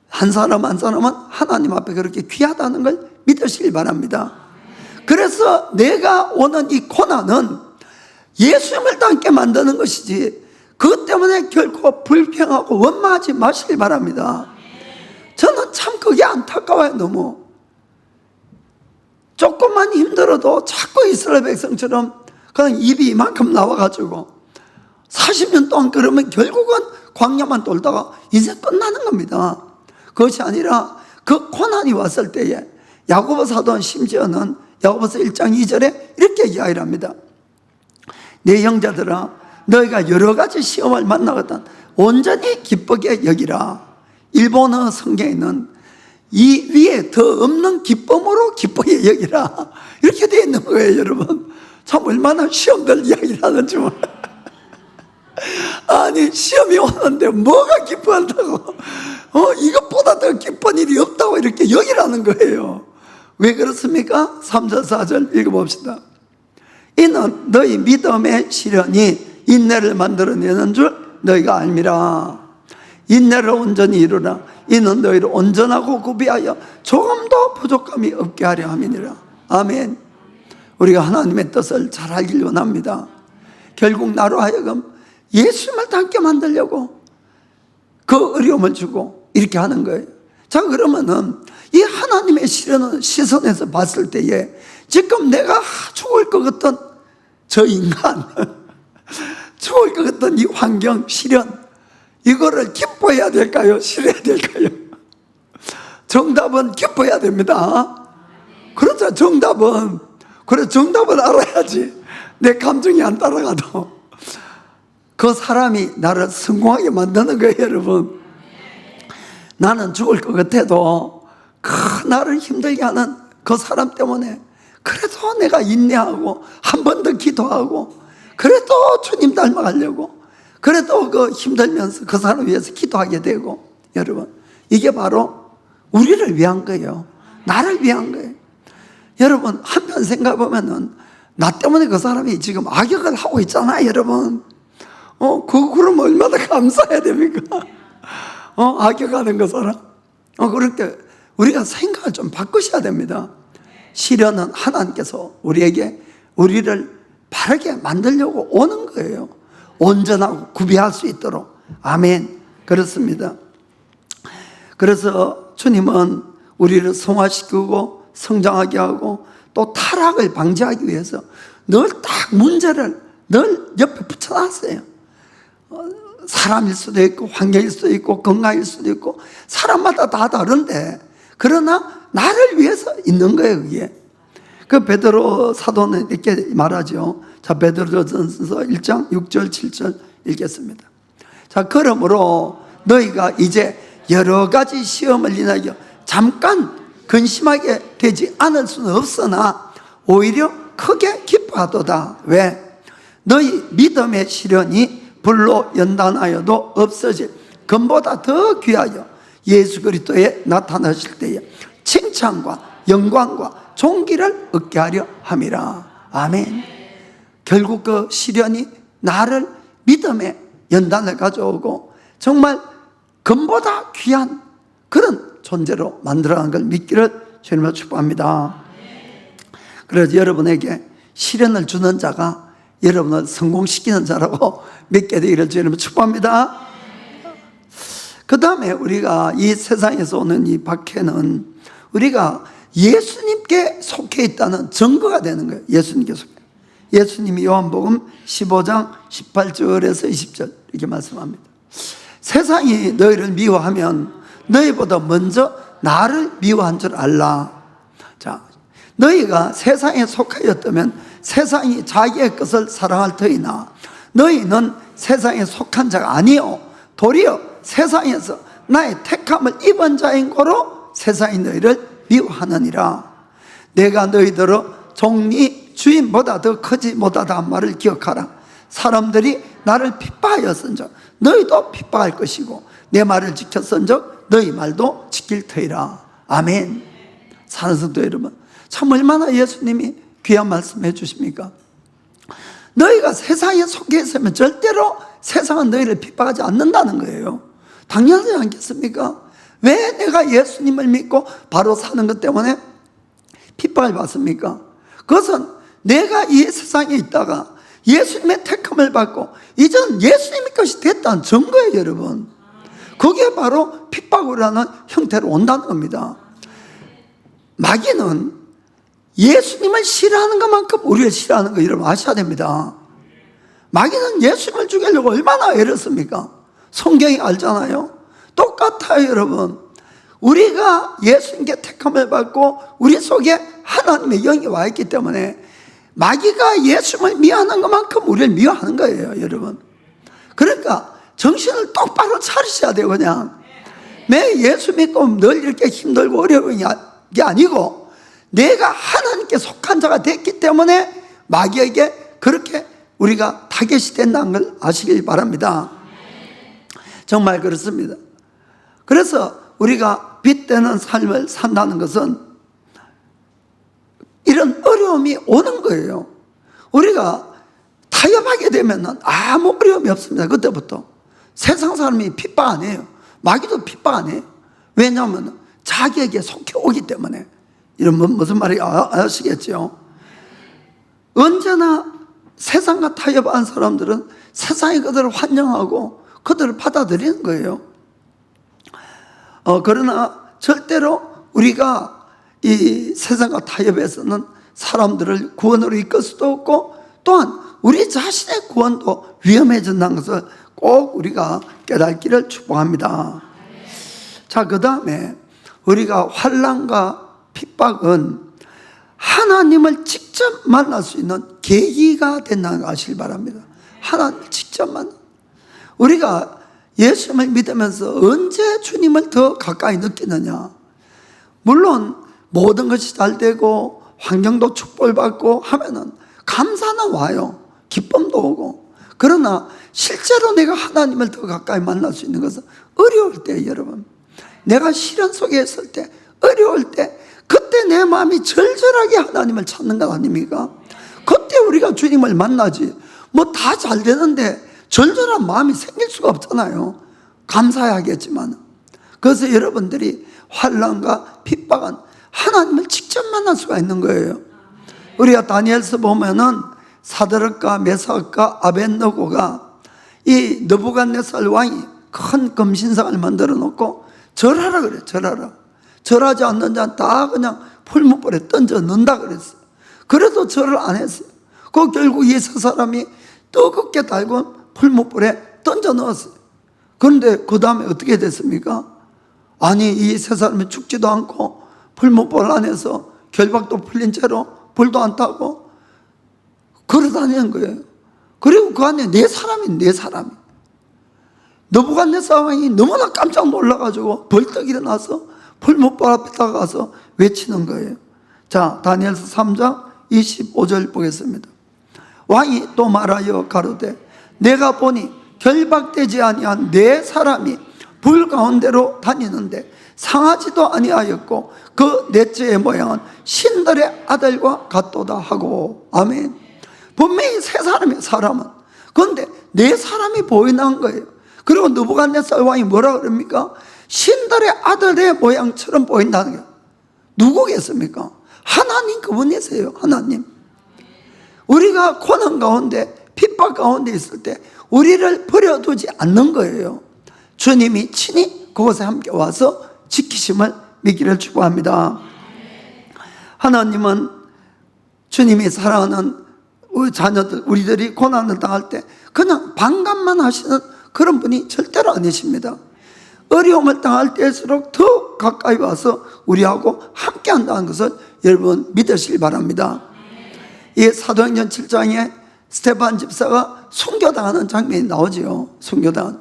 S1: 한 사람 한 사람은 하나님 앞에 그렇게 귀하다는 걸 믿으시길 바랍니다. 그래서 내가 오는 이 고난은 예수님을 닮게 만드는 것이지 그것 때문에 결코 불평하고 원망하지 마시길 바랍니다. 저는 참 그게 안타까워요. 너무 조금만 힘들어도 자꾸 이스라엘 백성처럼 그냥 입이 이만큼 나와가지고 40년 동안 그러면 결국은 광야만 돌다가 인생 끝나는 겁니다. 그것이 아니라 그 고난이 왔을 때에 야고보 사도는 심지어는 야고보서 1장 2절에 이렇게 이야기를 합니다. 내 형제들아 너희가 여러 가지 시험을 만나거든 온전히 기쁘게 여기라. 일본어 성경에는 이 위에 더 없는 기쁨으로 기쁘게 여기라 이렇게 되어 있는 거예요. 여러분 참 얼마나 시험들 이야기를 하는지 몰라요. 아니 시험이 오는데 뭐가 기뻐한다고 이것보다 더 기쁜 일이 없다고 이렇게 여기라는 거예요. 왜 그렇습니까? 3절 4절 읽어봅시다. 이는 너희 믿음의 시련이 인내를 만들어내는 줄 너희가 알미라. 인내를 온전히 이루라. 이는 너희를 온전하고 구비하여 조금도 부족함이 없게 하려 함이니라. 아멘. 우리가 하나님의 뜻을 잘 알길 원합니다. 결국 나로 하여금 예수님을 닮게 만들려고 그 어려움을 주고 이렇게 하는 거예요. 자 그러면은 이 하나님의 시선에서 봤을 때에 지금 내가 죽을 것 같던 저 인간 죽을 것 같던 이 환경 시련 이거를 기뻐해야 될까요? 싫어해야 될까요? 정답은 기뻐해야 됩니다. 그렇죠. 정답은 그래 정답을 알아야지 내 감정이 안 따라가도 그 사람이 나를 성공하게 만드는 거예요, 여러분. 나는 죽을 것 같아도 나를 힘들게 하는 그 사람 때문에 그래도 내가 인내하고 한 번 더 기도하고 그래도 주님 닮아가려고 그래도 그 힘들면서 그 사람을 위해서 기도하게 되고, 여러분, 이게 바로 우리를 위한 거예요. 나를 위한 거예요. 여러분, 한편 생각해보면은 나 때문에 그 사람이 지금 악역을 하고 있잖아요, 여러분. 그럼 얼마나 감사해야 됩니까? 악역하는 그 사람. 그렇게 우리가 생각을 좀 바꾸셔야 됩니다. 시련은 하나님께서 우리를 바르게 만들려고 오는 거예요. 온전하고 구비할 수 있도록. 아멘. 그렇습니다. 그래서 주님은 우리를 성화시키고 성장하게 하고 또 타락을 방지하기 위해서 늘 딱 문제를 늘 옆에 붙여놨어요. 사람일 수도 있고 환경일 수도 있고 건강일 수도 있고 사람마다 다 다른데, 그러나 나를 위해서 있는 거예요, 그게. 그 베드로 사도는 이렇게 말하죠. 자, 베드로전서 1장 6절 7절 읽겠습니다. 자, 그러므로 너희가 이제 여러 가지 시험을 인하여 잠깐 근심하게 되지 않을 수는 없으나 오히려 크게 기뻐하도다. 왜? 너희 믿음의 시련이 불로 연단하여도 없어질 금보다 더 귀하여 예수 그리스도에 나타나실 때에 칭찬과 영광과 존귀를 얻게 하려 함이라. 아멘. 결국 그 시련이 나를 믿음의 연단을 가져오고 정말 금보다 귀한 그런 존재로 만들어가는 걸 믿기를 주님으로 축복합니다. 그래서 여러분에게 시련을 주는 자가 여러분을 성공시키는 자라고 믿게 되기를 주님으로 축복합니다. 그 다음에 우리가 이 세상에서 오는 이 박해는 우리가 예수님께 속해 있다는 증거가 되는 거예요. 예수님께 속해. 예수님이 요한복음 15장 18절에서 20절 이렇게 말씀합니다. 세상이 너희를 미워하면 너희보다 먼저 나를 미워한 줄 알라. 자, 너희가 세상에 속하였다면 세상이 자기의 것을 사랑할 터이나 너희는 세상에 속한 자가 아니요 도리어 세상에서 나의 택함을 입은 자인 고로 세상이 너희를 미워하느니라. 내가 너희들을 종이 주인보다 더 크지 못하다 한 말을 기억하라. 사람들이 나를 핍박하였은즉 너희도 핍박할 것이고 내 말을 지켰은즉 너희 말도 지킬 터이라. 아멘. 사는 성도 여러분, 참 얼마나 예수님이 귀한 말씀 해주십니까? 너희가 세상에 속해 있으면 절대로 세상은 너희를 핍박하지 않는다는 거예요. 당연하지 않겠습니까? 왜 내가 예수님을 믿고 바로 사는 것 때문에 핍박을 받습니까? 그것은 내가 이 세상에 있다가 예수님의 택함을 받고 이제는 예수님의 것이 됐다는 증거예요, 여러분. 그게 바로 핍박을 하는 형태로 온다는 겁니다. 마귀는 예수님을 싫어하는 것만큼 우리를 싫어하는 거 여러분 아셔야 됩니다. 마귀는 예수님을 죽이려고 얼마나 애를 씁니까? 성경이 알잖아요. 똑같아요, 여러분. 우리가 예수님께 택함을 받고 우리 속에 하나님의 영이 와 있기 때문에 마귀가 예수님을 미워하는 것만큼 우리를 미워하는 거예요, 여러분. 그러니까 정신을 똑바로 차리셔야 돼요. 그냥 내 예수 믿고 늘 이렇게 힘들고 어려운 게 아니고 내가 하나님께 속한 자가 됐기 때문에 마귀에게 그렇게 우리가 타겟이 된다는 걸 아시길 바랍니다. 정말 그렇습니다. 그래서 우리가 빚되는 삶을 산다는 것은 이런 어려움이 오는 거예요. 우리가 타협하게 되면 아무 어려움이 없습니다. 그때부터 세상 사람이 핍박 안 해요. 마귀도 핍박 안 해요. 왜냐하면 자기에게 속해 오기 때문에. 이런 무슨 말인지 아시겠죠? 언제나 세상과 타협한 사람들은 세상이 그들을 환영하고 그들을 받아들이는 거예요. 그러나 절대로 우리가 이 세상과 타협에서는 사람들을 구원으로 이끌 수도 없고 또한 우리 자신의 구원도 위험해진다는 것을 꼭 우리가 깨닫기를 축복합니다. 자, 그 다음에 우리가 환난과 핍박은 하나님을 직접 만날 수 있는 계기가 된다는 걸 아시길 바랍니다. 하나님을 직접 만나. 우리가 예수님을 믿으면서 언제 주님을 더 가까이 느끼느냐? 물론 모든 것이 잘 되고 환경도 축복받고 하면은 감사는 와요. 기쁨도 오고. 그러나 실제로 내가 하나님을 더 가까이 만날 수 있는 것은 어려울 때, 여러분, 내가 시련 속에 있을 때, 어려울 때, 그때 내 마음이 절절하게 하나님을 찾는 것 아닙니까? 그때 우리가 주님을 만나지. 뭐 다 잘 되는데 절절한 마음이 생길 수가 없잖아요. 감사해야겠지만. 그래서 여러분들이 환난과 핍박은 하나님을 직접 만날 수가 있는 거예요. 우리가 다니엘서 보면은 사드락과 메삭과 아벳느고가 이 느부갓네살 왕이 큰 금신상을 만들어 놓고 절하라 그래. 절하지 않는 자는 다 그냥 풀무불에 던져 넣는다 그랬어요. 그래도 절을 안 했어요. 그 결국 이 세 사람이 뜨겁게 달군 풀무불에 던져 넣었어요. 그런데 그 다음에 어떻게 됐습니까? 아니, 이 세 사람이 죽지도 않고 풀무불 안에서 결박도 풀린 채로 불도 안 타고 걸어다니는 거예요. 그리고 그 안에 네 사람이. 느부갓네살 왕이 너무나 깜짝 놀라가지고 벌떡 일어나서 풀무불 앞에 다가가서 외치는 거예요. 자, 다니엘서 3장 25절 보겠습니다. 왕이 또 말하여 가로되 내가 보니 결박되지 아니한 네 사람이 불 가운데로 다니는데 상하지도 아니하였고 그 넷째의 모양은 신들의 아들과 같도다 하고. 아멘. 분명히 세 사람이에요, 사람은. 그런데 네 사람이 보이는 거예요. 그리고 느부갓네살 왕이 뭐라 그럽니까? 신들의 아들의 모양처럼 보인다는 거예요. 누구겠습니까? 하나님 그분이세요. 하나님. 우리가 고난 가운데 핍박 가운데 있을 때 우리를 버려두지 않는 거예요. 주님이 친히 그곳에 함께 와서 지키심을 믿기를 축복합니다. 하나님은 주님이 사랑하는 우리 자녀들, 우리들이 고난을 당할 때 그냥 반갑만 하시는 그런 분이 절대로 아니십니다. 어려움을 당할 때일수록 더 가까이 와서 우리하고 함께 한다는 것을 여러분 믿으시기 바랍니다. 이 사도행전 7장에 스데반 집사가 순교당하는 장면이 나오지요. 순교당하는.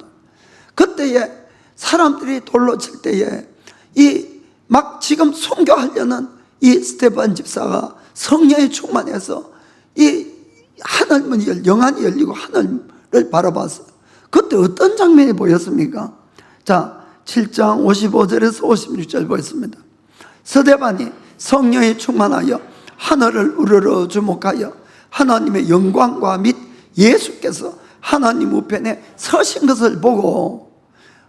S1: 그때에 사람들이 돌로 칠 때에 막 지금 순교하려는 이 스데반 집사가 성령에 충만해서 이 하늘문이 영안이 열리고 하늘을 바라봤어요. 그때 어떤 장면이 보였습니까? 자, 7장 55절에서 56절 보겠습니다. 스데반이 성령에 충만하여 하늘을 우러러 주목하여 하나님의 영광과 및 예수께서 하나님 우편에 서신 것을 보고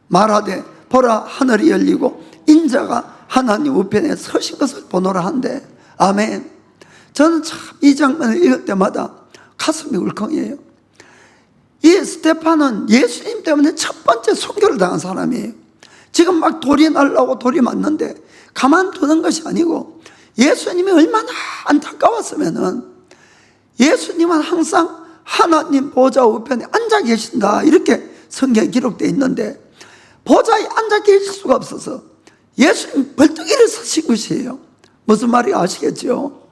S1: 말하되 보라 하늘이 열리고 인자가 하나님 우편에 서신 것을 보노라 한대. 아멘. 저는 참 이 장면을 읽을 때마다 가슴이 울컥해요. 이 스데반은 예수님 때문에 첫 번째 순교를 당한 사람이에요. 지금 막 돌이 날라오고 돌이 맞는데 가만두는 것이 아니고 예수님이 얼마나 안타까웠으면은 예수님은 항상 하나님 보좌 우편에 앉아 계신다 이렇게 성경에 기록되어 있는데 보좌에 앉아 계실 수가 없어서 예수님 벌떡 일어서신 것이에요. 무슨 말인지 아시겠죠?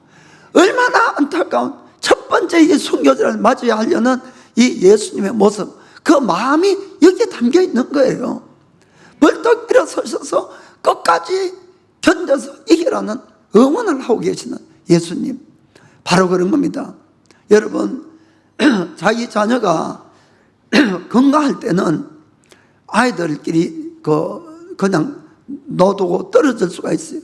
S1: 얼마나 안타까운 첫 번째 이 순교자를 맞이해야 하려는 이 예수님의 모습, 그 마음이 여기에 담겨 있는 거예요. 벌떡 일어서셔서 끝까지 견뎌서 이기라는 응원을 하고 계시는 예수님, 바로 그런 겁니다. 여러분, 자기 자녀가 건강할 때는 아이들끼리 그냥 놔두고 떨어질 수가 있어요.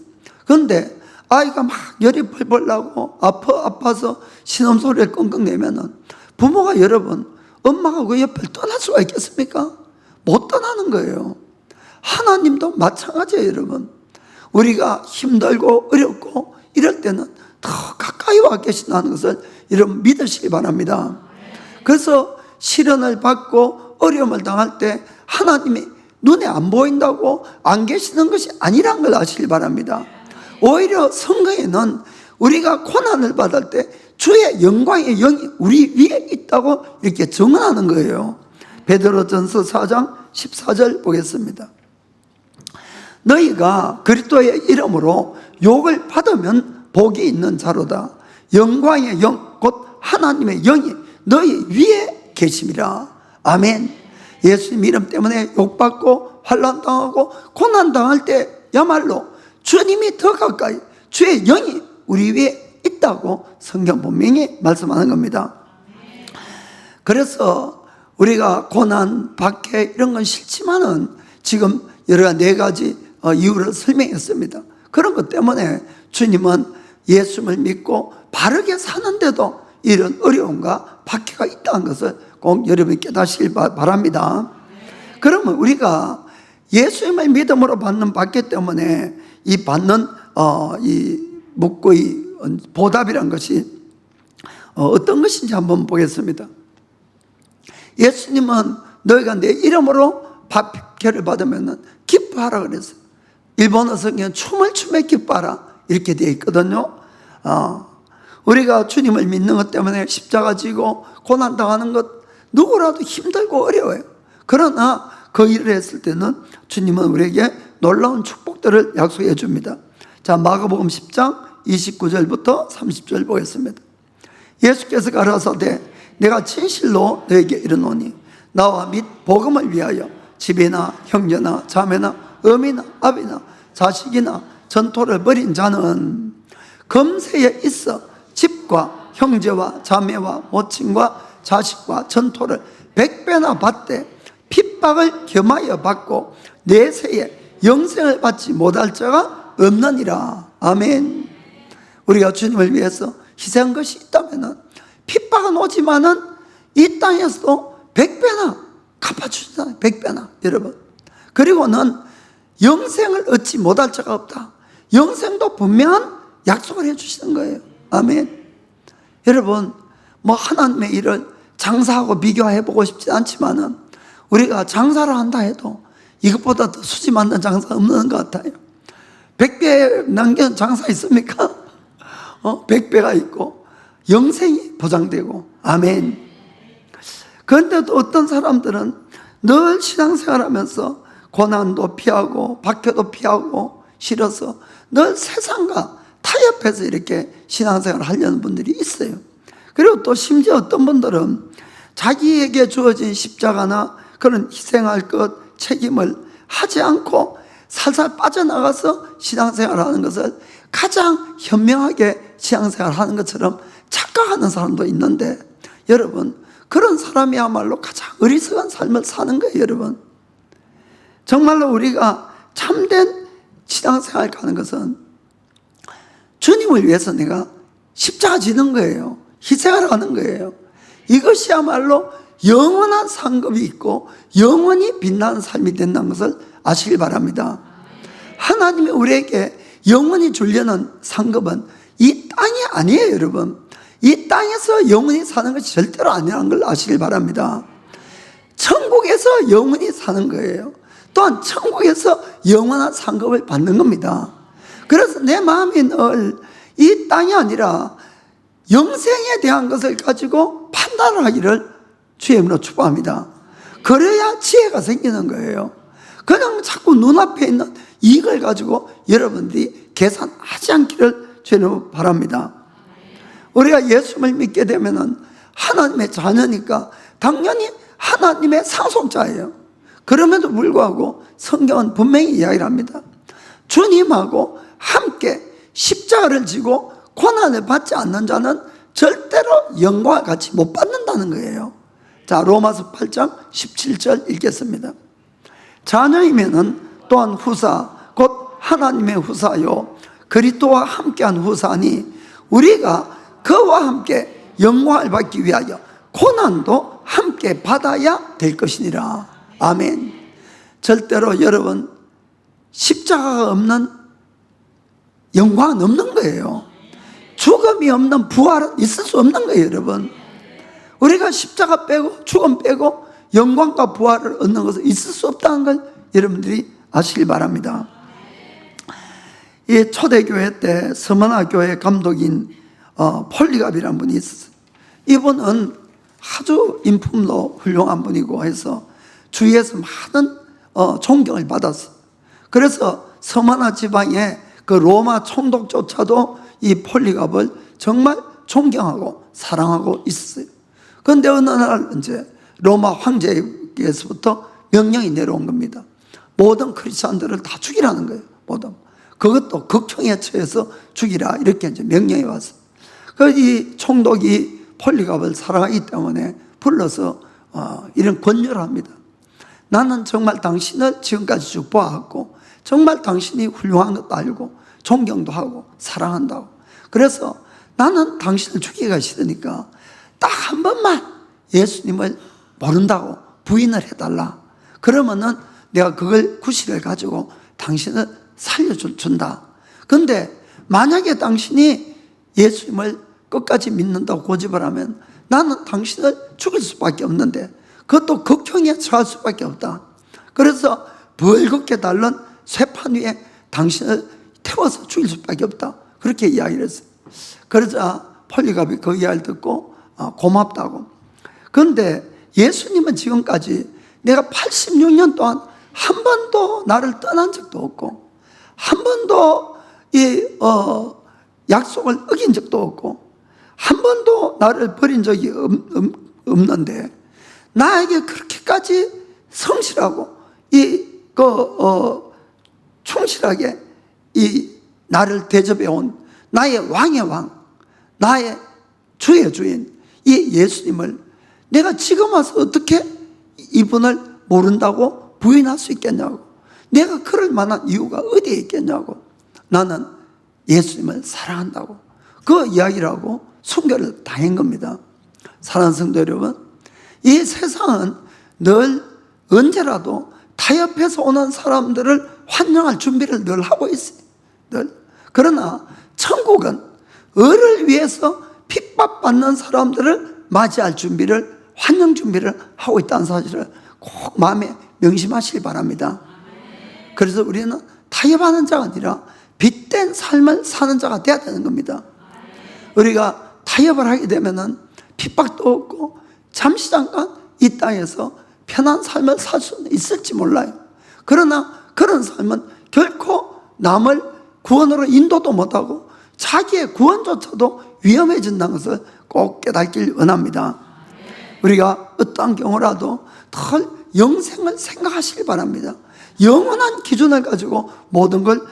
S1: 그런데 아이가 막 열이 펄펄 나고 아파서 신음소리를 끙끙 내면은 부모가 여러분, 엄마가 그 옆을 떠날 수가 있겠습니까? 못 떠나는 거예요. 하나님도 마찬가지예요, 여러분. 우리가 힘들고 어렵고 이럴 때는 더 가까이 와 계신다는 것을 여러분 믿으시기 바랍니다. 그래서 시련을 받고 어려움을 당할 때 하나님이 눈에 안 보인다고 안 계시는 것이 아니란 걸 아시기 바랍니다. 오히려 성경에는 우리가 고난을 받을 때 주의 영광의 영이 우리 위에 있다고 이렇게 증언하는 거예요. 베드로전서 4장 14절 보겠습니다. 너희가 그리스도의 이름으로 욕을 받으면 복이 있는 자로다. 영광의 영 곧 하나님의 영이 너희 위에 계심이라. 아멘. 예수님 이름 때문에 욕받고 환난당하고 고난당할 때야말로 주님이 더 가까이, 주의 영이 우리 위에 있다고 성경 분명히 말씀하는 겁니다. 그래서 우리가 고난, 박해 이런 건 싫지만은 지금 여러 네 가지 이유를 설명했습니다. 그런 것 때문에 주님은 예수를 믿고 바르게 사는데도 이런 어려움과 박해가 있다는 것을 꼭 여러분이 깨닫시길 바랍니다. 그러면 우리가 예수님의 믿음으로 받는 박해 때문에 이 받는 이 묵고의 보답이란 것이 어떤 것인지 한번 보겠습니다. 예수님은 너희가 내 이름으로 박해를 받으면 기뻐하라 그랬어요. 일본어 성경은 춤을 추며 기뻐하라 이렇게 되어 있거든요. 우리가 주님을 믿는 것 때문에 십자가 지고 고난당하는 것 누구라도 힘들고 어려워요. 그러나 그 일을 했을 때는 주님은 우리에게 놀라운 축복들을 약속해 줍니다. 자, 마가복음 10장 29절부터 30절 보겠습니다. 예수께서 가라사대 내가 진실로 너에게 이르노니 나와 및 복음을 위하여 집이나 형제나 자매나 어미나 아비나 자식이나 전토를 벌인 자는 금세에 있어 집과 형제와 자매와 모친과 자식과 전토를 100배나 받되 핍박을 겸하여 받고 내세에 영생을 받지 못할 자가 없느니라. 아멘. 우리가 주님을 위해서 희생한 것이 있다면 핍박은 오지만은 이 땅에서도 100배나 갚아주잖아요. 100배나 여러분. 그리고는 영생을 얻지 못할 자가 없다. 영생도 분명한 약속을 해주시는 거예요. 아멘. 여러분, 뭐 하나님의 일을 장사하고 비교해보고 싶지 않지만은 우리가 장사를 한다 해도 이것보다 더 수지 맞는 장사 없는 것 같아요. 100배 남기는 장사 있습니까? 100배가 있고 영생이 보장되고. 아멘. 그런데도 어떤 사람들은 늘 신앙생활하면서 고난도 피하고 박해도 피하고 싫어서 늘 세상과 타협해서 이렇게 신앙생활을 하려는 분들이 있어요. 그리고 또 심지어 어떤 분들은 자기에게 주어진 십자가나 그런 희생할 것 책임을 하지 않고 살살 빠져나가서 신앙생활을 하는 것을 가장 현명하게 신앙생활을 하는 것처럼 착각하는 사람도 있는데, 여러분 그런 사람이야말로 가장 어리석은 삶을 사는 거예요. 여러분 정말로 우리가 참된 신앙생활을 가는 것은 주님을 위해서 내가 십자가 지는 거예요. 희생을 하는 거예요. 이것이야말로 영원한 상급이 있고 영원히 빛나는 삶이 된다는 것을 아시길 바랍니다. 하나님이 우리에게 영원히 주려는 상급은 이 땅이 아니에요. 여러분 이 땅에서 영원히 사는 것이 절대로 아니라는 걸 아시길 바랍니다. 천국에서 영원히 사는 거예요. 또한 천국에서 영원한 상급을 받는 겁니다. 그래서 내 마음이 늘 이 땅이 아니라 영생에 대한 것을 가지고 판단을 하기를 주의 이름으로 축복합니다. 그래야 지혜가 생기는 거예요. 그냥 자꾸 눈앞에 있는 이익을 가지고 여러분들이 계산하지 않기를 주의 이름으로 바랍니다. 우리가 예수를 믿게 되면 하나님의 자녀니까 당연히 하나님의 상속자예요. 그럼에도 불구하고 성경은 분명히 이야기를 합니다. 주님하고 함께 십자가를 지고 고난을 받지 않는 자는 절대로 영광을 같이 못 받는다는 거예요. 자, 로마서 8장 17절 읽겠습니다. 자녀이면은 또한 후사 곧 하나님의 후사요 그리스도와 함께한 후사니 우리가 그와 함께 영광을 받기 위하여 고난도 함께 받아야 될 것이니라. 아멘. 절대로 여러분 십자가가 없는 영광은 없는 거예요. 죽음이 없는 부활은 있을 수 없는 거예요. 여러분 우리가 십자가 빼고 죽음 빼고 영광과 부활을 얻는 것은 있을 수 없다는 걸 여러분들이 아시길 바랍니다. 이 초대교회 때 서머나 교회 감독인 폴리갑이라는 분이 있었어요. 이분은 아주 인품도 훌륭한 분이고 해서 주위에서 많은 존경을 받았어요. 그래서 서머나 지방에 그 로마 총독조차도 이 폴리갑을 정말 존경하고 사랑하고 있었어요. 그런데 어느 날 이제 로마 황제에게서부터 명령이 내려온 겁니다. 모든 크리스찬들을 다 죽이라는 거예요. 모든. 그것도 극형에 처해서 죽이라, 이렇게 이제 명령이 왔어요. 그래서 이 총독이 폴리갑을 사랑하기 때문에 불러서 이런 권유를 합니다. 나는 정말 당신을 지금까지 쭉 보아왔고 정말 당신이 훌륭한 것도 알고 존경도 하고 사랑한다고. 그래서 나는 당신을 죽이기가 싫으니까 딱 한 번만 예수님을 모른다고 부인을 해달라. 그러면은 내가 그걸 구실을 가지고 당신을 살려준다. 그런데 만약에 당신이 예수님을 끝까지 믿는다고 고집을 하면 나는 당신을 죽일 수밖에 없는데 그것도 극형에 처할 수밖에 없다. 그래서 벌겋게 달른 쇠판 위에 당신을 태워서 죽일 수밖에 없다. 그렇게 이야기를 했어요. 그러자 폴리갑이 그 이야기를 듣고 고맙다고. 그런데 예수님은 지금까지 내가 86년 동안 한 번도 나를 떠난 적도 없고 한 번도 약속을 어긴 적도 없고 한 번도 나를 버린 적이 없는데 나에게 그렇게까지 성실하고 충실하게 나를 대접해 온 나의 왕의 왕, 나의 주의 주인 이 예수님을 내가 지금 와서 어떻게 이분을 모른다고 부인할 수 있겠냐고. 내가 그럴 만한 이유가 어디에 있겠냐고. 나는 예수님을 사랑한다고 그 이야기를 하고 순교를 당한 겁니다. 사랑하는 성도 여러분, 이 세상은 늘 언제라도 타협해서 오는 사람들을 환영할 준비를 늘 하고 있어요. 늘. 그러나 천국은 을을 위해서 핍박받는 사람들을 맞이할 준비를, 환영 준비를 하고 있다는 사실을 꼭 마음에 명심하시기 바랍니다. 그래서 우리는 타협하는 자가 아니라 빛된 삶을 사는 자가 되어야 되는 겁니다. 우리가 타협을 하게 되면은 핍박도 없고 잠시 잠깐 이 땅에서 편한 삶을 살 수 있을지 몰라요. 그러나 그런 삶은 결코 남을 구원으로 인도도 못하고 자기의 구원조차도 위험해진다는 것을 꼭 깨닫길 원합니다. 우리가 어떠한 경우라도 늘 영생을 생각하시길 바랍니다. 영원한 기준을 가지고 모든 걸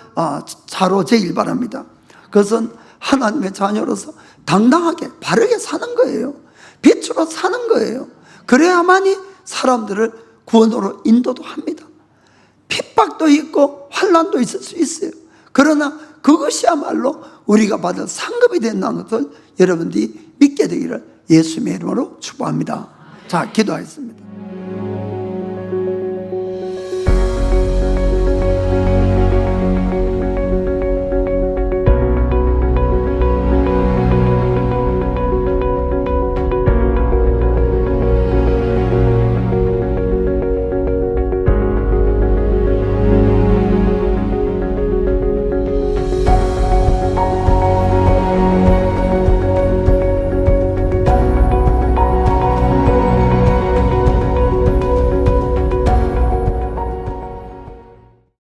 S1: 자로재길 바랍니다. 그것은 하나님의 자녀로서 당당하게 바르게 사는 거예요. 빛으로 사는 거예요. 그래야만이 사람들을 구원으로 인도도 합니다. 핍박도 있고 환난도 있을 수 있어요. 그러나 그것이야말로 우리가 받을 상급이 된다는 것을 여러분들이 믿게 되기를 예수님의 이름으로 축복합니다. 자, 기도하겠습니다.